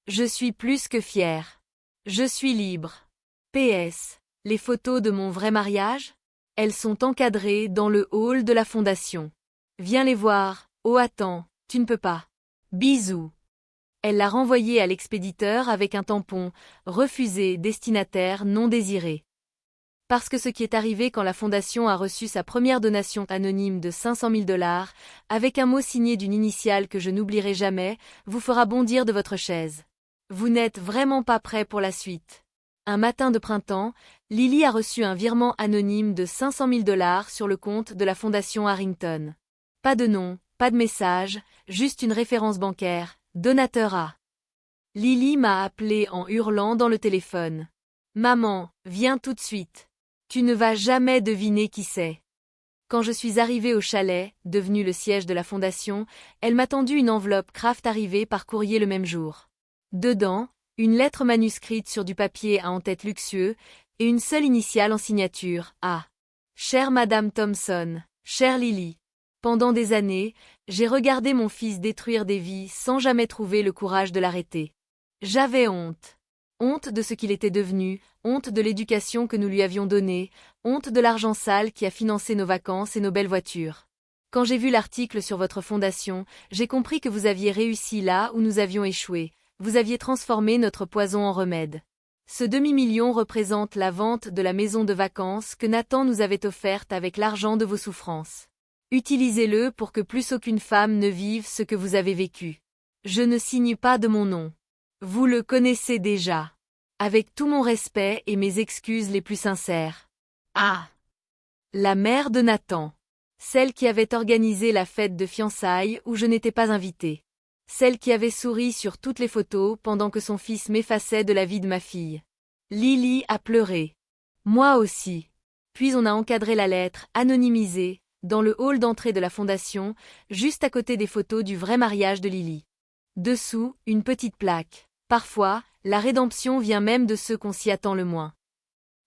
Je suis plus que fière. Je suis libre. PS. Les photos de mon vrai mariage? Elles sont encadrées dans le hall de la fondation. Viens les voir. Oh attends, tu ne peux pas. Bisous. Elle l'a renvoyé à l'expéditeur avec un tampon, refusé, destinataire non désiré. Parce que ce qui est arrivé quand la fondation a reçu sa première donation anonyme de 500 000 $, avec un mot signé d'une initiale que je n'oublierai jamais, vous fera bondir de votre chaise. Vous n'êtes vraiment pas prêt pour la suite. Un matin de printemps, Lily a reçu un virement anonyme de 500 000 $ sur le compte de la fondation Harrington. Pas de nom, pas de message, juste une référence bancaire, donateur A. Lily m'a appelé en hurlant dans le téléphone. Maman, viens tout de suite. Tu ne vas jamais deviner qui c'est. Quand je suis arrivée au chalet, devenu le siège de la fondation, elle m'a tendu une enveloppe Kraft arrivée par courrier le même jour. Dedans, une lettre manuscrite sur du papier à en-tête luxueux, et une seule initiale en signature, A. Chère Madame Thompson, chère Lily. Pendant des années, j'ai regardé mon fils détruire des vies sans jamais trouver le courage de l'arrêter. J'avais honte. Honte de ce qu'il était devenu, honte de l'éducation que nous lui avions donnée, honte de l'argent sale qui a financé nos vacances et nos belles voitures. Quand j'ai vu l'article sur votre fondation, j'ai compris que vous aviez réussi là où nous avions échoué, vous aviez transformé notre poison en remède. Ce demi-million représente la vente de la maison de vacances que Nathan nous avait offerte avec l'argent de vos souffrances. Utilisez-le pour que plus aucune femme ne vive ce que vous avez vécu. Je ne signe pas de mon nom. Vous le connaissez déjà. Avec tout mon respect et mes excuses les plus sincères. Ah! La mère de Nathan. Celle qui avait organisé la fête de fiançailles où je n'étais pas invitée. Celle qui avait souri sur toutes les photos pendant que son fils m'effaçait de la vie de ma fille. Lily a pleuré. Moi aussi. Puis on a encadré la lettre, anonymisée, dans le hall d'entrée de la fondation, juste à côté des photos du vrai mariage de Lily. Dessous, une petite plaque. Parfois, la rédemption vient même de ceux qu'on s'y attend le moins.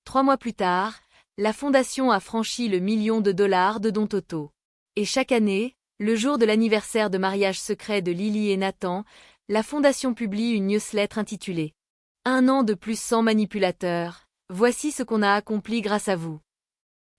3 mois plus tard, la fondation a franchi le million de dollars de dons totaux. Et chaque année, le jour de l'anniversaire de mariage secret de Lily et Nathan, la fondation publie une newsletter intitulée « 1 an de plus sans manipulateur, voici ce qu'on a accompli grâce à vous ».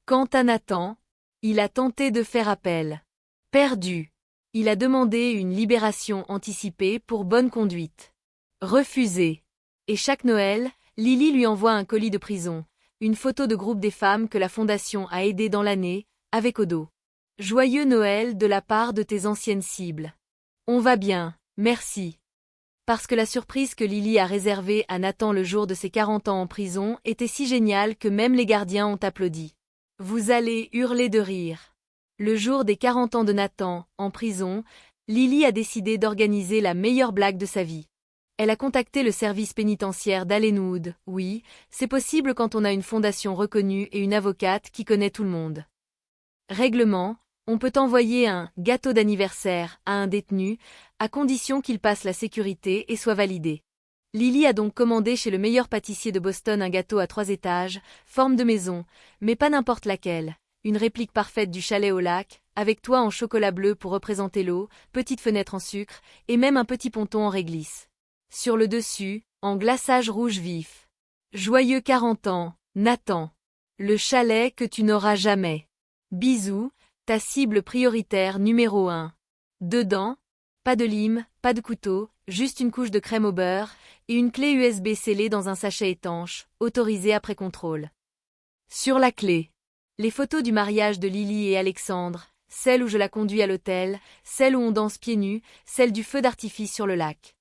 Quant à Nathan, il a tenté de faire appel. Perdu. Il a demandé une libération anticipée pour bonne conduite. Refusé. Et chaque Noël, Lily lui envoie un colis de prison, une photo de groupe des femmes que la fondation a aidées dans l'année, avec au dos. Joyeux Noël de la part de tes anciennes cibles. On va bien, merci. Parce que la surprise que Lily a réservée à Nathan le jour de ses 40 ans en prison était si géniale que même les gardiens ont applaudi. Vous allez hurler de rire. Le jour des 40 ans de Nathan, en prison, Lily a décidé d'organiser la meilleure blague de sa vie. Elle a contacté le service pénitentiaire d'Allenwood. Oui, c'est possible quand on a une fondation reconnue et une avocate qui connaît tout le monde. Règlement, on peut envoyer un « gâteau d'anniversaire » à un détenu, à condition qu'il passe la sécurité et soit validé. Lily a donc commandé chez le meilleur pâtissier de Boston un gâteau à 3 étages, forme de maison, mais pas n'importe laquelle. Une réplique parfaite du chalet au lac, avec toit en chocolat bleu pour représenter l'eau, petite fenêtre en sucre, et même un petit ponton en réglisse. Sur le dessus, en glaçage rouge vif. Joyeux 40 ans, Nathan. Le chalet que tu n'auras jamais. Bisous, ta cible prioritaire numéro 1. Dedans, pas de lime, pas de couteau, juste une couche de crème au beurre, et une clé USB scellée dans un sachet étanche, autorisée après contrôle. Sur la clé. Les photos du mariage de Lily et Alexandre, celle où je la conduis à l'hôtel, celle où on danse pieds nus, celle du feu d'artifice sur le lac.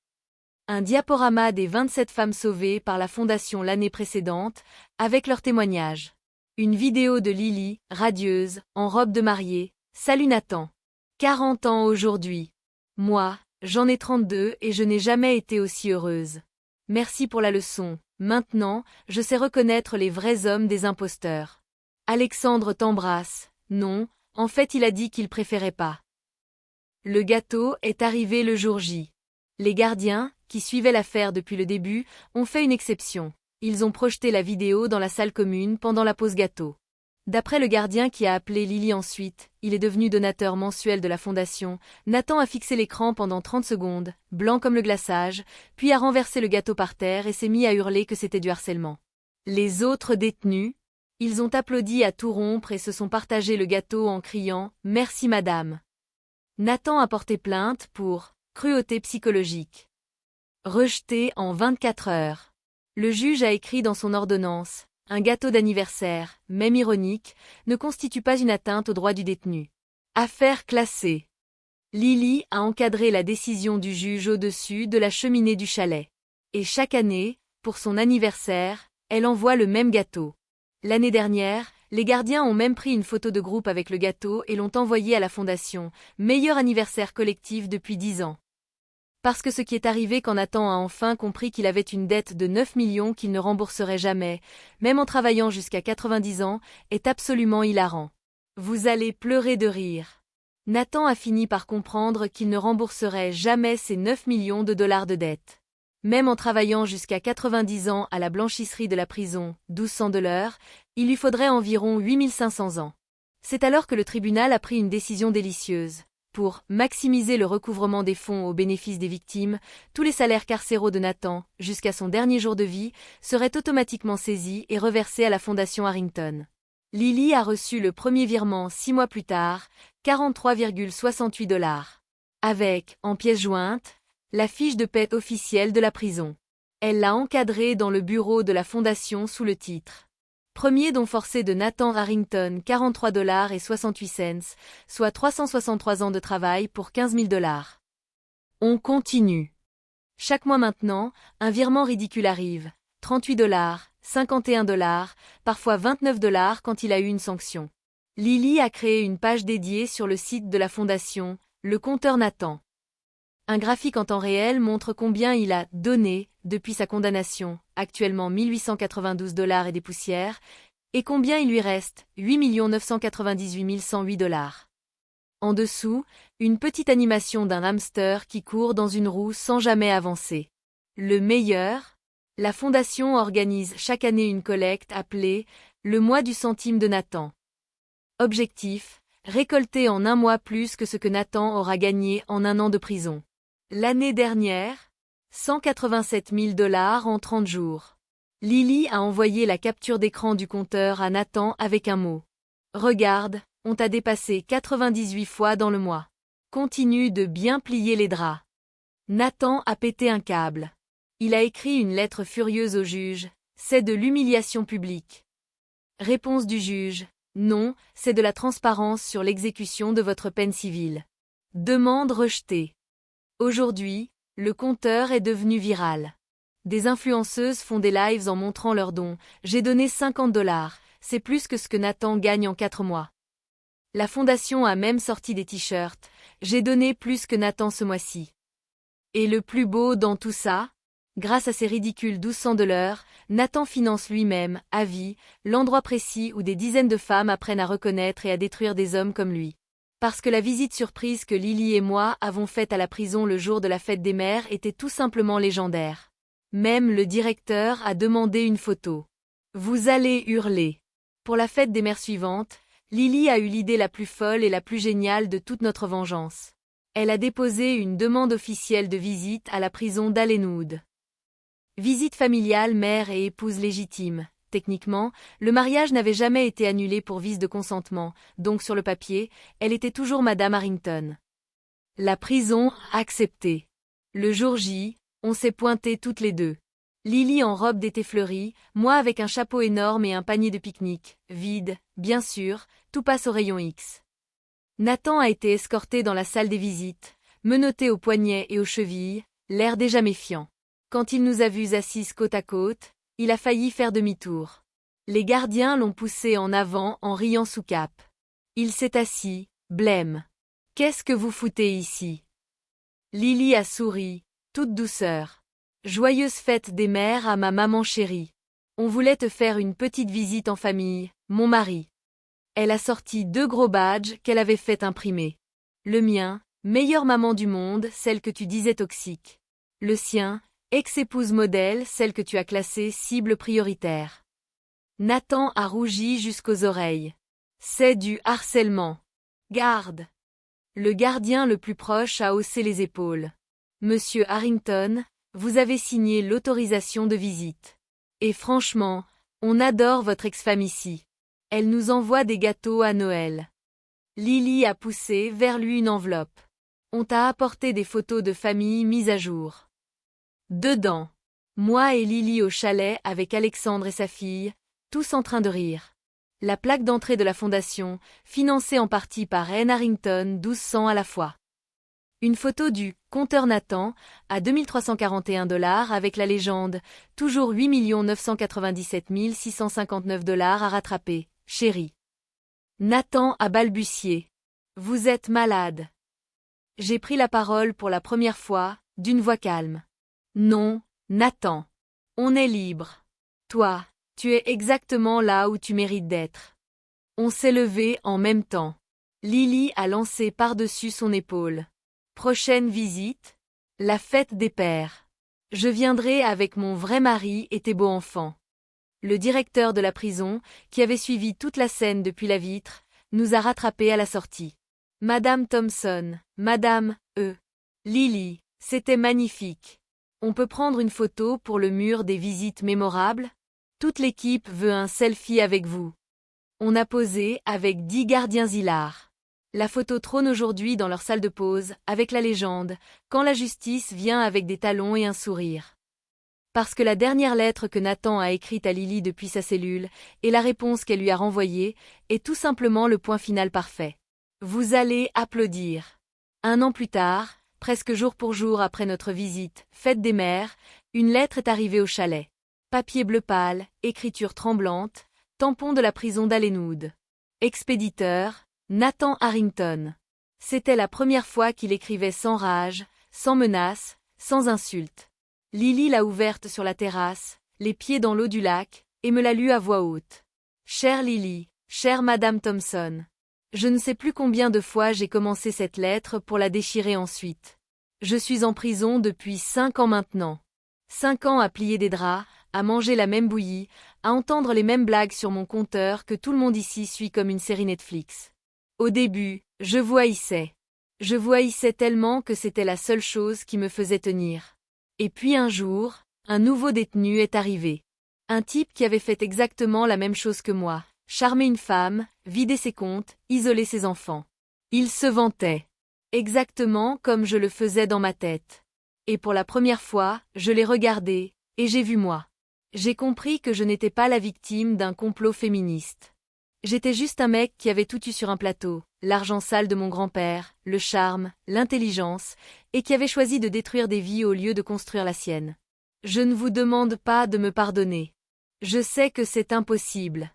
Un diaporama des 27 femmes sauvées par la Fondation l'année précédente, avec leurs témoignages. Une vidéo de Lily, radieuse, en robe de mariée. Salut Nathan. 40 ans aujourd'hui. Moi, j'en ai 32 et je n'ai jamais été aussi heureuse. Merci pour la leçon. Maintenant, je sais reconnaître les vrais hommes des imposteurs. Alexandre t'embrasse. Non, en fait il a dit qu'il préférait pas. Le gâteau est arrivé le jour J. Les gardiens, qui suivaient l'affaire depuis le début, ont fait une exception. Ils ont projeté la vidéo dans la salle commune pendant la pause gâteau. D'après le gardien qui a appelé Lily ensuite, il est devenu donateur mensuel de la fondation, Nathan a fixé l'écran pendant 30 secondes, blanc comme le glaçage, puis a renversé le gâteau par terre et s'est mis à hurler que c'était du harcèlement. Les autres détenus, ils ont applaudi à tout rompre et se sont partagé le gâteau en criant « Merci madame ». Nathan a porté plainte pour cruauté psychologique. Rejeté en 24 heures. Le juge a écrit dans son ordonnance, un gâteau d'anniversaire, même ironique, ne constitue pas une atteinte aux droits du détenu. Affaire classée. Lily a encadré la décision du juge au-dessus de la cheminée du chalet. Et chaque année, pour son anniversaire, elle envoie le même gâteau. L'année dernière, les gardiens ont même pris une photo de groupe avec le gâteau et l'ont envoyé à la fondation, meilleur anniversaire collectif depuis 10 ans. Parce que ce qui est arrivé quand Nathan a enfin compris qu'il avait une dette de 9 millions qu'il ne rembourserait jamais, même en travaillant jusqu'à 90 ans, est absolument hilarant. Vous allez pleurer de rire. Nathan a fini par comprendre qu'il ne rembourserait jamais ses 9 millions de dollars de dette. Même en travaillant jusqu'à 90 ans à la blanchisserie de la prison, 1200 de l'heure, il lui faudrait environ 8500 ans. C'est alors que le tribunal a pris une décision délicieuse. Pour maximiser le recouvrement des fonds au bénéfice des victimes, tous les salaires carcéraux de Nathan, jusqu'à son dernier jour de vie, seraient automatiquement saisis et reversés à la Fondation Harrington. Lily a reçu le premier virement 6 mois plus tard, 43,68 $. Avec, en pièce jointe, la fiche de paie officielle de la prison. Elle l'a encadré dans le bureau de la Fondation sous le titre Premier don forcé de Nathan Harrington, 43,68 $, soit 363 ans de travail pour 15 000 $. On continue. Chaque mois maintenant, un virement ridicule arrive. 38 $, 51 $, parfois 29 $ quand il a eu une sanction. Lily a créé une page dédiée sur le site de la Fondation, le compteur Nathan. Un graphique en temps réel montre combien il a donné depuis sa condamnation, actuellement 1 892 $ et des poussières, et combien il lui reste, 8 998 108 $. En dessous, une petite animation d'un hamster qui court dans une roue sans jamais avancer. Le meilleur? La Fondation organise chaque année une collecte appelée « Le mois du centime de Nathan ». Objectif, récolter en un mois plus que ce que Nathan aura gagné en un an de prison. L'année dernière, 187 000 $ en 30 jours. Lily a envoyé la capture d'écran du compteur à Nathan avec un mot. Regarde, on t'a dépassé 98 fois dans le mois. continue de bien plier les draps. Nathan a pété un câble. Il a écrit une lettre furieuse au juge. C'est de l'humiliation publique. Réponse du juge. Non, c'est de la transparence sur l'exécution de votre peine civile. Demande rejetée. Aujourd'hui, le compteur est devenu viral. Des influenceuses font des lives en montrant leurs dons. J'ai donné 50 $, c'est plus que ce que Nathan gagne en 4 mois. La fondation a même sorti des t-shirts. J'ai donné plus que Nathan ce mois-ci. Et le plus beau dans tout ça? Grâce à ces ridicules 1200 $, Nathan finance lui-même, à vie, l'endroit précis où des dizaines de femmes apprennent à reconnaître et à détruire des hommes comme lui. Parce que la visite surprise que Lily et moi avons faite à la prison le jour de la fête des mères était tout simplement légendaire. Même le directeur a demandé une photo. Vous allez hurler. Pour la fête des mères suivante, Lily a eu l'idée la plus folle et la plus géniale de toute notre vengeance. Elle a déposé une demande officielle de visite à la prison d'Allenwood. Visite familiale mère et épouse légitime. Techniquement, le mariage n'avait jamais été annulé pour vice de consentement, donc sur le papier, elle était toujours Madame Harrington. La prison a accepté. Le jour J, on s'est pointés toutes les deux. Lily en robe d'été fleurie, moi avec un chapeau énorme et un panier de pique-nique, vide, bien sûr, tout passe au rayon X. Nathan a été escorté dans la salle des visites, menotté aux poignets et aux chevilles, l'air déjà méfiant. Quand il nous a vus assises côte à côte, il a failli faire demi-tour. Les gardiens l'ont poussé en avant en riant sous cape. Il s'est assis, blême. Qu'est-ce que vous foutez ici? Lily a souri, toute douceur. Joyeuse fête des mères à ma maman chérie. On voulait te faire une petite visite en famille, mon mari. Elle a sorti 2 gros badges qu'elle avait fait imprimer. Le mien, meilleure maman du monde, celle que tu disais toxique. Le sien, ex-épouse modèle, celle que tu as classée cible prioritaire. Nathan a rougi jusqu'aux oreilles. C'est du harcèlement. Garde. Le gardien le plus proche a haussé les épaules. Monsieur Harrington, vous avez signé l'autorisation de visite. Et franchement, on adore votre ex-femme ici. Elle nous envoie des gâteaux à Noël. Lily a poussé vers lui une enveloppe. On t'a apporté des photos de famille mises à jour. Dedans, moi et Lily au chalet avec Alexandre et sa fille, tous en train de rire. La plaque d'entrée de la fondation, financée en partie par Anne Harrington, 1200 à la fois. Une photo du compteur Nathan à 2341 $ avec la légende « Toujours 8 997 659 $ à rattraper, chérie ». Nathan a balbutié. « Vous êtes malade. » J'ai pris la parole pour la première fois, d'une voix calme. « Non, Nathan. On est libre. Toi, tu es exactement là où tu mérites d'être. » On s'est levé en même temps. Lily a lancé par-dessus son épaule. Prochaine visite? La fête des pères. Je viendrai avec mon vrai mari et tes beaux enfants. Le directeur de la prison, qui avait suivi toute la scène depuis la vitre, nous a rattrapés à la sortie. Madame Thompson, Madame, Lily, c'était magnifique. On peut prendre une photo pour le mur des visites mémorables? Toute l'équipe veut un selfie avec vous. On a posé avec 10 gardiens hilars. La photo trône aujourd'hui dans leur salle de pause, avec la légende « Quand la justice vient avec des talons et un sourire ». Parce que la dernière lettre que Nathan a écrite à Lily depuis sa cellule, et la réponse qu'elle lui a renvoyée, est tout simplement le point final parfait. Vous allez applaudir. 1 an plus tard, presque jour pour jour après notre visite, fête des mères, une lettre est arrivée au chalet. Papier bleu pâle, écriture tremblante, tampon de la prison d'Allenwood. Expéditeur, Nathan Harrington. C'était la première fois qu'il écrivait sans rage, sans menace, sans insulte. Lily l'a ouverte sur la terrasse, les pieds dans l'eau du lac, et me l'a lue à voix haute. Chère Lily, chère Madame Thompson. Je ne sais plus combien de fois j'ai commencé cette lettre pour la déchirer ensuite. Je suis en prison depuis 5 ans maintenant. 5 ans à plier des draps, à manger la même bouillie, à entendre les mêmes blagues sur mon compteur que tout le monde ici suit comme une série Netflix. Au début, je vous haïssais. Je vous haïssais tellement que c'était la seule chose qui me faisait tenir. Et puis un jour, un nouveau détenu est arrivé. Un type qui avait fait exactement la même chose que moi, charmer une femme, vider ses comptes, isoler ses enfants. Il se vantait. Exactement comme je le faisais dans ma tête. Et pour la première fois, je l'ai regardé, et j'ai vu moi. J'ai compris que je n'étais pas la victime d'un complot féministe. J'étais juste un mec qui avait tout eu sur un plateau, l'argent sale de mon grand-père, le charme, l'intelligence, et qui avait choisi de détruire des vies au lieu de construire la sienne. Je ne vous demande pas de me pardonner. Je sais que c'est impossible.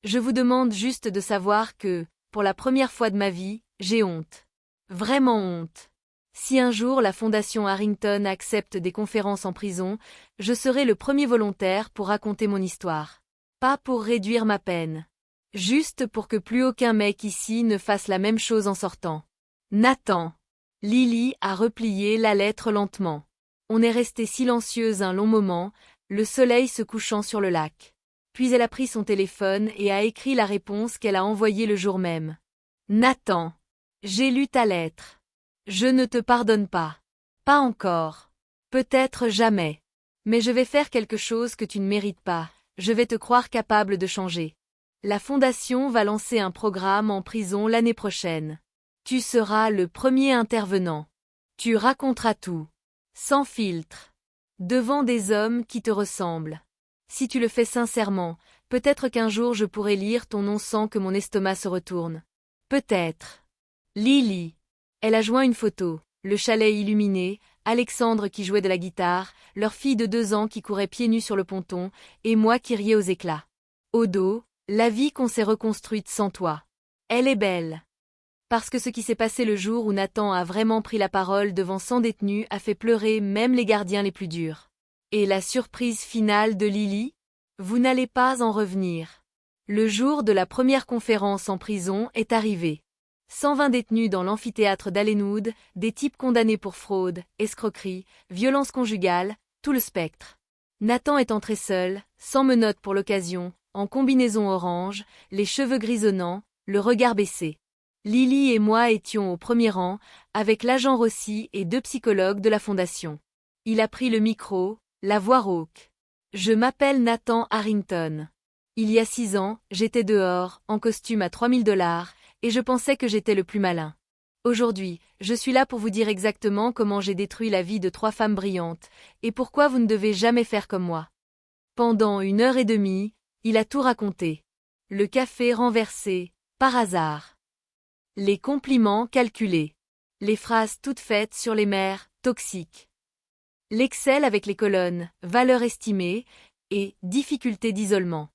Je vous demande juste de savoir que, pour la première fois de ma vie, j'ai honte. Vraiment honte. Si un jour la Fondation Harrington accepte des conférences en prison, je serai le premier volontaire pour raconter mon histoire. Pas pour réduire ma peine. Juste pour que plus aucun mec ici ne fasse la même chose en sortant. Nathan. Lily a replié la lettre lentement. On est resté silencieuse un long moment, le soleil se couchant sur le lac. Puis elle a pris son téléphone et a écrit la réponse qu'elle a envoyée le jour même. Nathan. J'ai lu ta lettre. Je ne te pardonne pas. Pas encore. Peut-être jamais. Mais je vais faire quelque chose que tu ne mérites pas. Je vais te croire capable de changer. La Fondation va lancer un programme en prison l'année prochaine. Tu seras le premier intervenant. Tu raconteras tout. Sans filtre. Devant des hommes qui te ressemblent. Si tu le fais sincèrement, peut-être qu'un jour je pourrai lire ton nom sans que mon estomac se retourne. Peut-être. Lily. Elle a joint une photo, le chalet illuminé, Alexandre qui jouait de la guitare, leur fille de 2 ans qui courait pieds nus sur le ponton, et moi qui riais aux éclats. Au dos, la vie qu'on s'est reconstruite sans toi. Elle est belle. Parce que ce qui s'est passé le jour où Nathan a vraiment pris la parole devant 100 détenus a fait pleurer même les gardiens les plus durs. Et la surprise finale de Lily? Vous n'allez pas en revenir. Le jour de la première conférence en prison est arrivé. 120 détenus dans l'amphithéâtre d'Allenwood, des types condamnés pour fraude, escroquerie, violence conjugale, tout le spectre. Nathan est entré seul, sans menottes pour l'occasion, en combinaison orange, les cheveux grisonnants, le regard baissé. Lily et moi étions au premier rang, avec l'agent Rossi et 2 psychologues de la Fondation. Il a pris le micro, la voix rauque. Je m'appelle Nathan Harrington. Il y a 6 ans, j'étais dehors, en costume à $3000, et je pensais que j'étais le plus malin. Aujourd'hui, je suis là pour vous dire exactement comment j'ai détruit la vie de 3 femmes brillantes, et pourquoi vous ne devez jamais faire comme moi. Pendant 1h30, il a tout raconté. Le café renversé, par hasard. Les compliments calculés. Les phrases toutes faites sur les mères, toxiques. L'Excel avec les colonnes, valeur estimée, et difficulté d'isolement.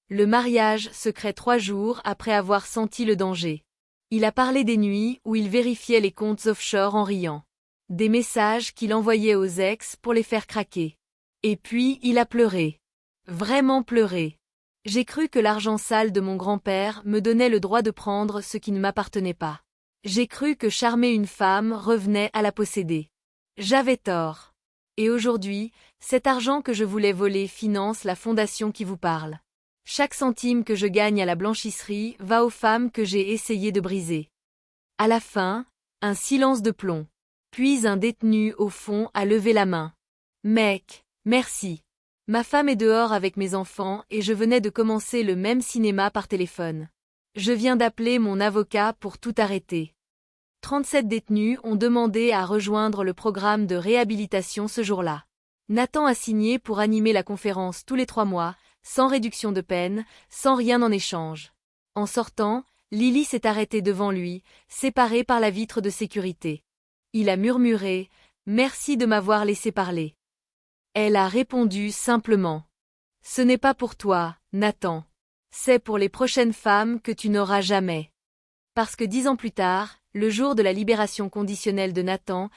Le mariage secret 3 jours après avoir senti le danger. Il a parlé des nuits où il vérifiait les comptes offshore en riant. Des messages qu'il envoyait aux ex pour les faire craquer. Et puis il a pleuré. Vraiment pleuré. J'ai cru que l'argent sale de mon grand-père me donnait le droit de prendre ce qui ne m'appartenait pas. J'ai cru que charmer une femme revenait à la posséder. J'avais tort. Et aujourd'hui, cet argent que je voulais voler finance la fondation qui vous parle. Chaque centime que je gagne à la blanchisserie va aux femmes que j'ai essayé de briser. À la fin, un silence de plomb. Puis un détenu au fond a levé la main. Mec, merci. Ma femme est dehors avec mes enfants et je venais de commencer le même cinéma par téléphone. Je viens d'appeler mon avocat pour tout arrêter. 37 détenus ont demandé à rejoindre le programme de réhabilitation ce jour-là. Nathan a signé pour animer la conférence tous les 3 mois, sans réduction de peine, sans rien en échange. En sortant, Lily s'est arrêtée devant lui, séparée par la vitre de sécurité. Il a murmuré « Merci de m'avoir laissé parler ». Elle a répondu simplement « Ce n'est pas pour toi, Nathan. C'est pour les prochaines femmes que tu n'auras jamais. » Parce que 10 ans plus tard, le jour de la libération conditionnelle de Nathan,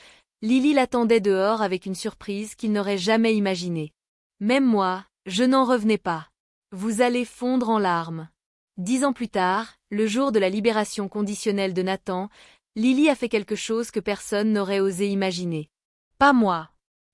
Lily l'attendait dehors avec une surprise qu'il n'aurait jamais imaginée. Même moi, je n'en revenais pas. Vous allez fondre en larmes. 10 ans plus tard, le jour de la libération conditionnelle de Nathan, Lily a fait quelque chose que personne n'aurait osé imaginer. Pas moi.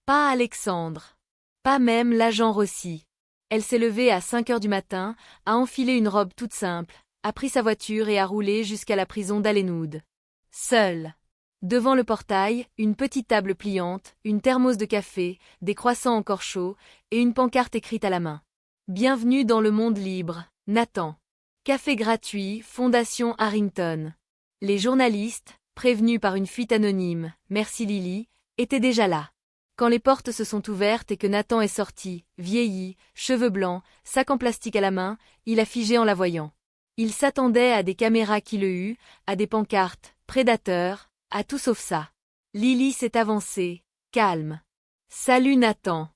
Pas Alexandre. Pas même l'agent Rossi. Elle s'est levée à 5 heures du matin, a enfilé une robe toute simple, a pris sa voiture et a roulé jusqu'à la prison d'Allenwood. Seule. Devant le portail, une petite table pliante, une thermos de café, des croissants encore chauds, et une pancarte écrite à la main. Bienvenue dans le monde libre, Nathan. Café gratuit, Fondation Harrington. Les journalistes, prévenu par une fuite anonyme, merci Lily, était déjà là. Quand les portes se sont ouvertes et que Nathan est sorti, vieilli, cheveux blancs, sac en plastique à la main, il a figé en la voyant. Il s'attendait à des caméras qui le huent, à des pancartes, prédateurs, à tout sauf ça. Lily s'est avancée, calme. Salut Nathan.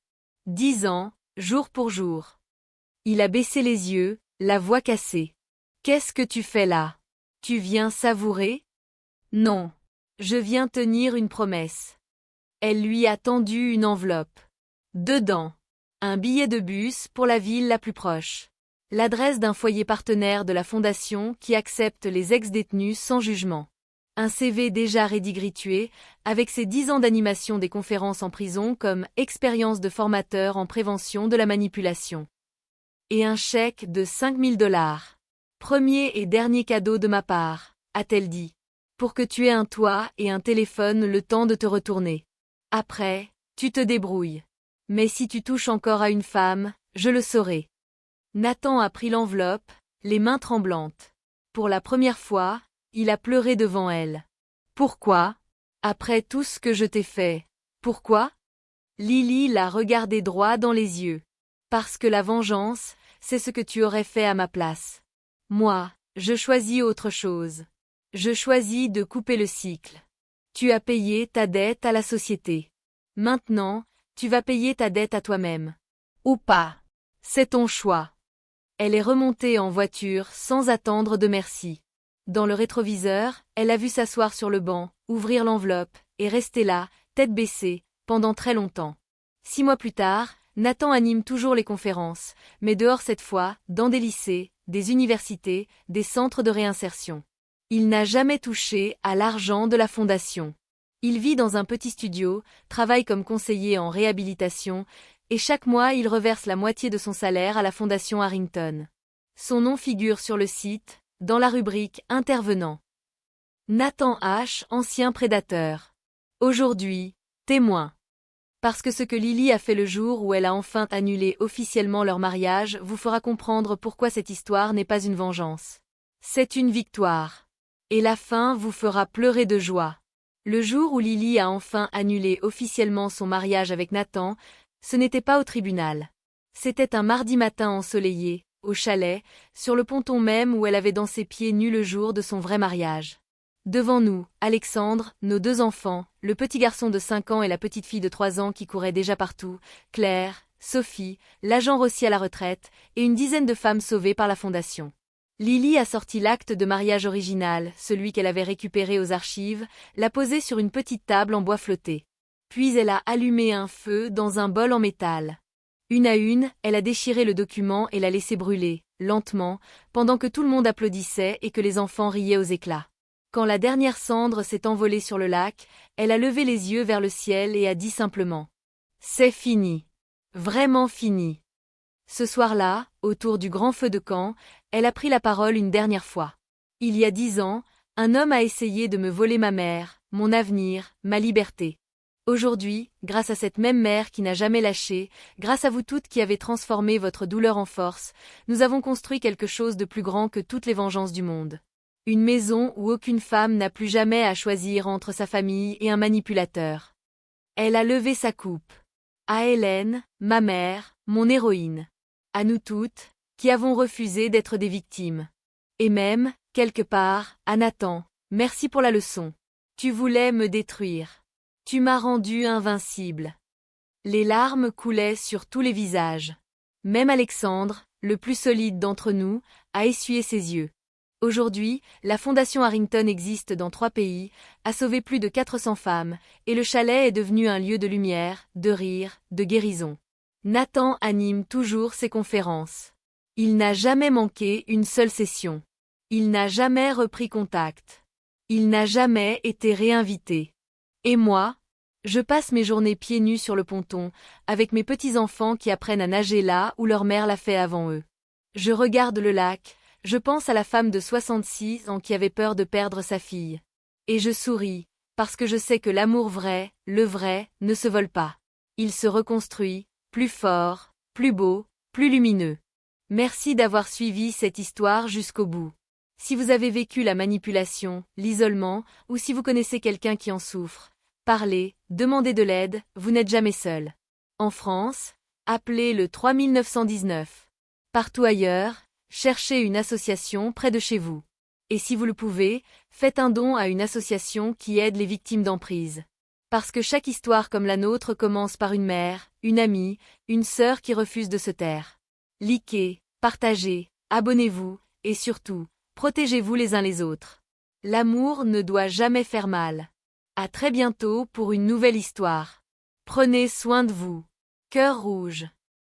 10 ans, jour pour jour. Il a baissé les yeux, la voix cassée. Qu'est-ce que tu fais là? Tu viens savourer? Non. Je viens tenir une promesse. Elle lui a tendu une enveloppe. Dedans, un billet de bus pour la ville la plus proche. L'adresse d'un foyer partenaire de la fondation qui accepte les ex-détenus sans jugement. Un CV déjà rédigritué, avec ses 10 ans d'animation des conférences en prison comme expérience de formateur en prévention de la manipulation. Et un chèque de 5 000 $. Premier et dernier cadeau de ma part, a-t-elle dit. Pour que tu aies un toit et un téléphone le temps de te retourner. Après, tu te débrouilles. Mais si tu touches encore à une femme, je le saurai. Nathan a pris l'enveloppe, les mains tremblantes. Pour la première fois, il a pleuré devant elle. Pourquoi? Après tout ce que je t'ai fait. Pourquoi? Lily l'a regardé droit dans les yeux. Parce que la vengeance, c'est ce que tu aurais fait à ma place. Moi, je choisis autre chose. Je choisis de couper le cycle. Tu as payé ta dette à la société. Maintenant, tu vas payer ta dette à toi-même. Ou pas. C'est ton choix. Elle est remontée en voiture sans attendre de merci. Dans le rétroviseur, elle a vu s'asseoir sur le banc, ouvrir l'enveloppe, et rester là, tête baissée, pendant très longtemps. 6 mois plus tard, Nathan anime toujours les conférences, mais dehors cette fois, dans des lycées, des universités, des centres de réinsertion. Il n'a jamais touché à l'argent de la fondation. Il vit dans un petit studio, travaille comme conseiller en réhabilitation, et chaque mois il reverse la moitié de son salaire à la fondation Harrington. Son nom figure sur le site, dans la rubrique « Intervenant ». Nathan H., ancien prédateur. Aujourd'hui, témoin. Parce que ce que Lily a fait le jour où elle a enfin annulé officiellement leur mariage vous fera comprendre pourquoi cette histoire n'est pas une vengeance. C'est une victoire. Et la fin vous fera pleurer de joie. Le jour où Lily a enfin annulé officiellement son mariage avec Nathan, ce n'était pas au tribunal. C'était un mardi matin ensoleillé, au chalet, sur le ponton même où elle avait dansé pieds nus le jour de son vrai mariage. Devant nous, Alexandre, nos 2 enfants, le petit garçon de 5 ans et la petite fille de 3 ans qui couraient déjà partout, Claire, Sophie, l'agent Rossi à la retraite, et une dizaine de femmes sauvées par la fondation. Lily a sorti l'acte de mariage original, celui qu'elle avait récupéré aux archives, l'a posé sur une petite table en bois flotté. Puis elle a allumé un feu dans un bol en métal. Une à une, elle a déchiré le document et l'a laissé brûler, lentement, pendant que tout le monde applaudissait et que les enfants riaient aux éclats. Quand la dernière cendre s'est envolée sur le lac, elle a levé les yeux vers le ciel et a dit simplement « C'est fini. Vraiment fini. » Ce soir-là, autour du grand feu de camp, elle a pris la parole une dernière fois. Il y a 10 ans, un homme a essayé de me voler ma mère, mon avenir, ma liberté. Aujourd'hui, grâce à cette même mère qui n'a jamais lâché, grâce à vous toutes qui avez transformé votre douleur en force, nous avons construit quelque chose de plus grand que toutes les vengeances du monde. Une maison où aucune femme n'a plus jamais à choisir entre sa famille et un manipulateur. Elle a levé sa coupe. À Hélène, ma mère, mon héroïne. À nous toutes, qui avons refusé d'être des victimes. Et même, quelque part, à Nathan, merci pour la leçon. Tu voulais me détruire. Tu m'as rendu invincible. Les larmes coulaient sur tous les visages. Même Alexandre, le plus solide d'entre nous, a essuyé ses yeux. Aujourd'hui, la Fondation Harrington existe dans 3 pays, a sauvé plus de 400 femmes, et le chalet est devenu un lieu de lumière, de rire, de guérison. Nathan anime toujours ses conférences. Il n'a jamais manqué une seule session. Il n'a jamais repris contact. Il n'a jamais été réinvité. Et moi, je passe mes journées pieds nus sur le ponton, avec mes petits-enfants qui apprennent à nager là où leur mère l'a fait avant eux. Je regarde le lac, je pense à la femme de 66 ans qui avait peur de perdre sa fille. Et je souris, parce que je sais que l'amour vrai, le vrai, ne se vole pas. Il se reconstruit, plus fort, plus beau, plus lumineux. Merci d'avoir suivi cette histoire jusqu'au bout. Si vous avez vécu la manipulation, l'isolement, ou si vous connaissez quelqu'un qui en souffre, parlez, demandez de l'aide, vous n'êtes jamais seul. En France, appelez le 3919. Partout ailleurs, cherchez une association près de chez vous. Et si vous le pouvez, faites un don à une association qui aide les victimes d'emprise. Parce que chaque histoire comme la nôtre commence par une mère, une amie, une sœur qui refuse de se taire. Likez, partagez, abonnez-vous, et surtout, protégez-vous les uns les autres. L'amour ne doit jamais faire mal. À très bientôt pour une nouvelle histoire. Prenez soin de vous. Cœur rouge.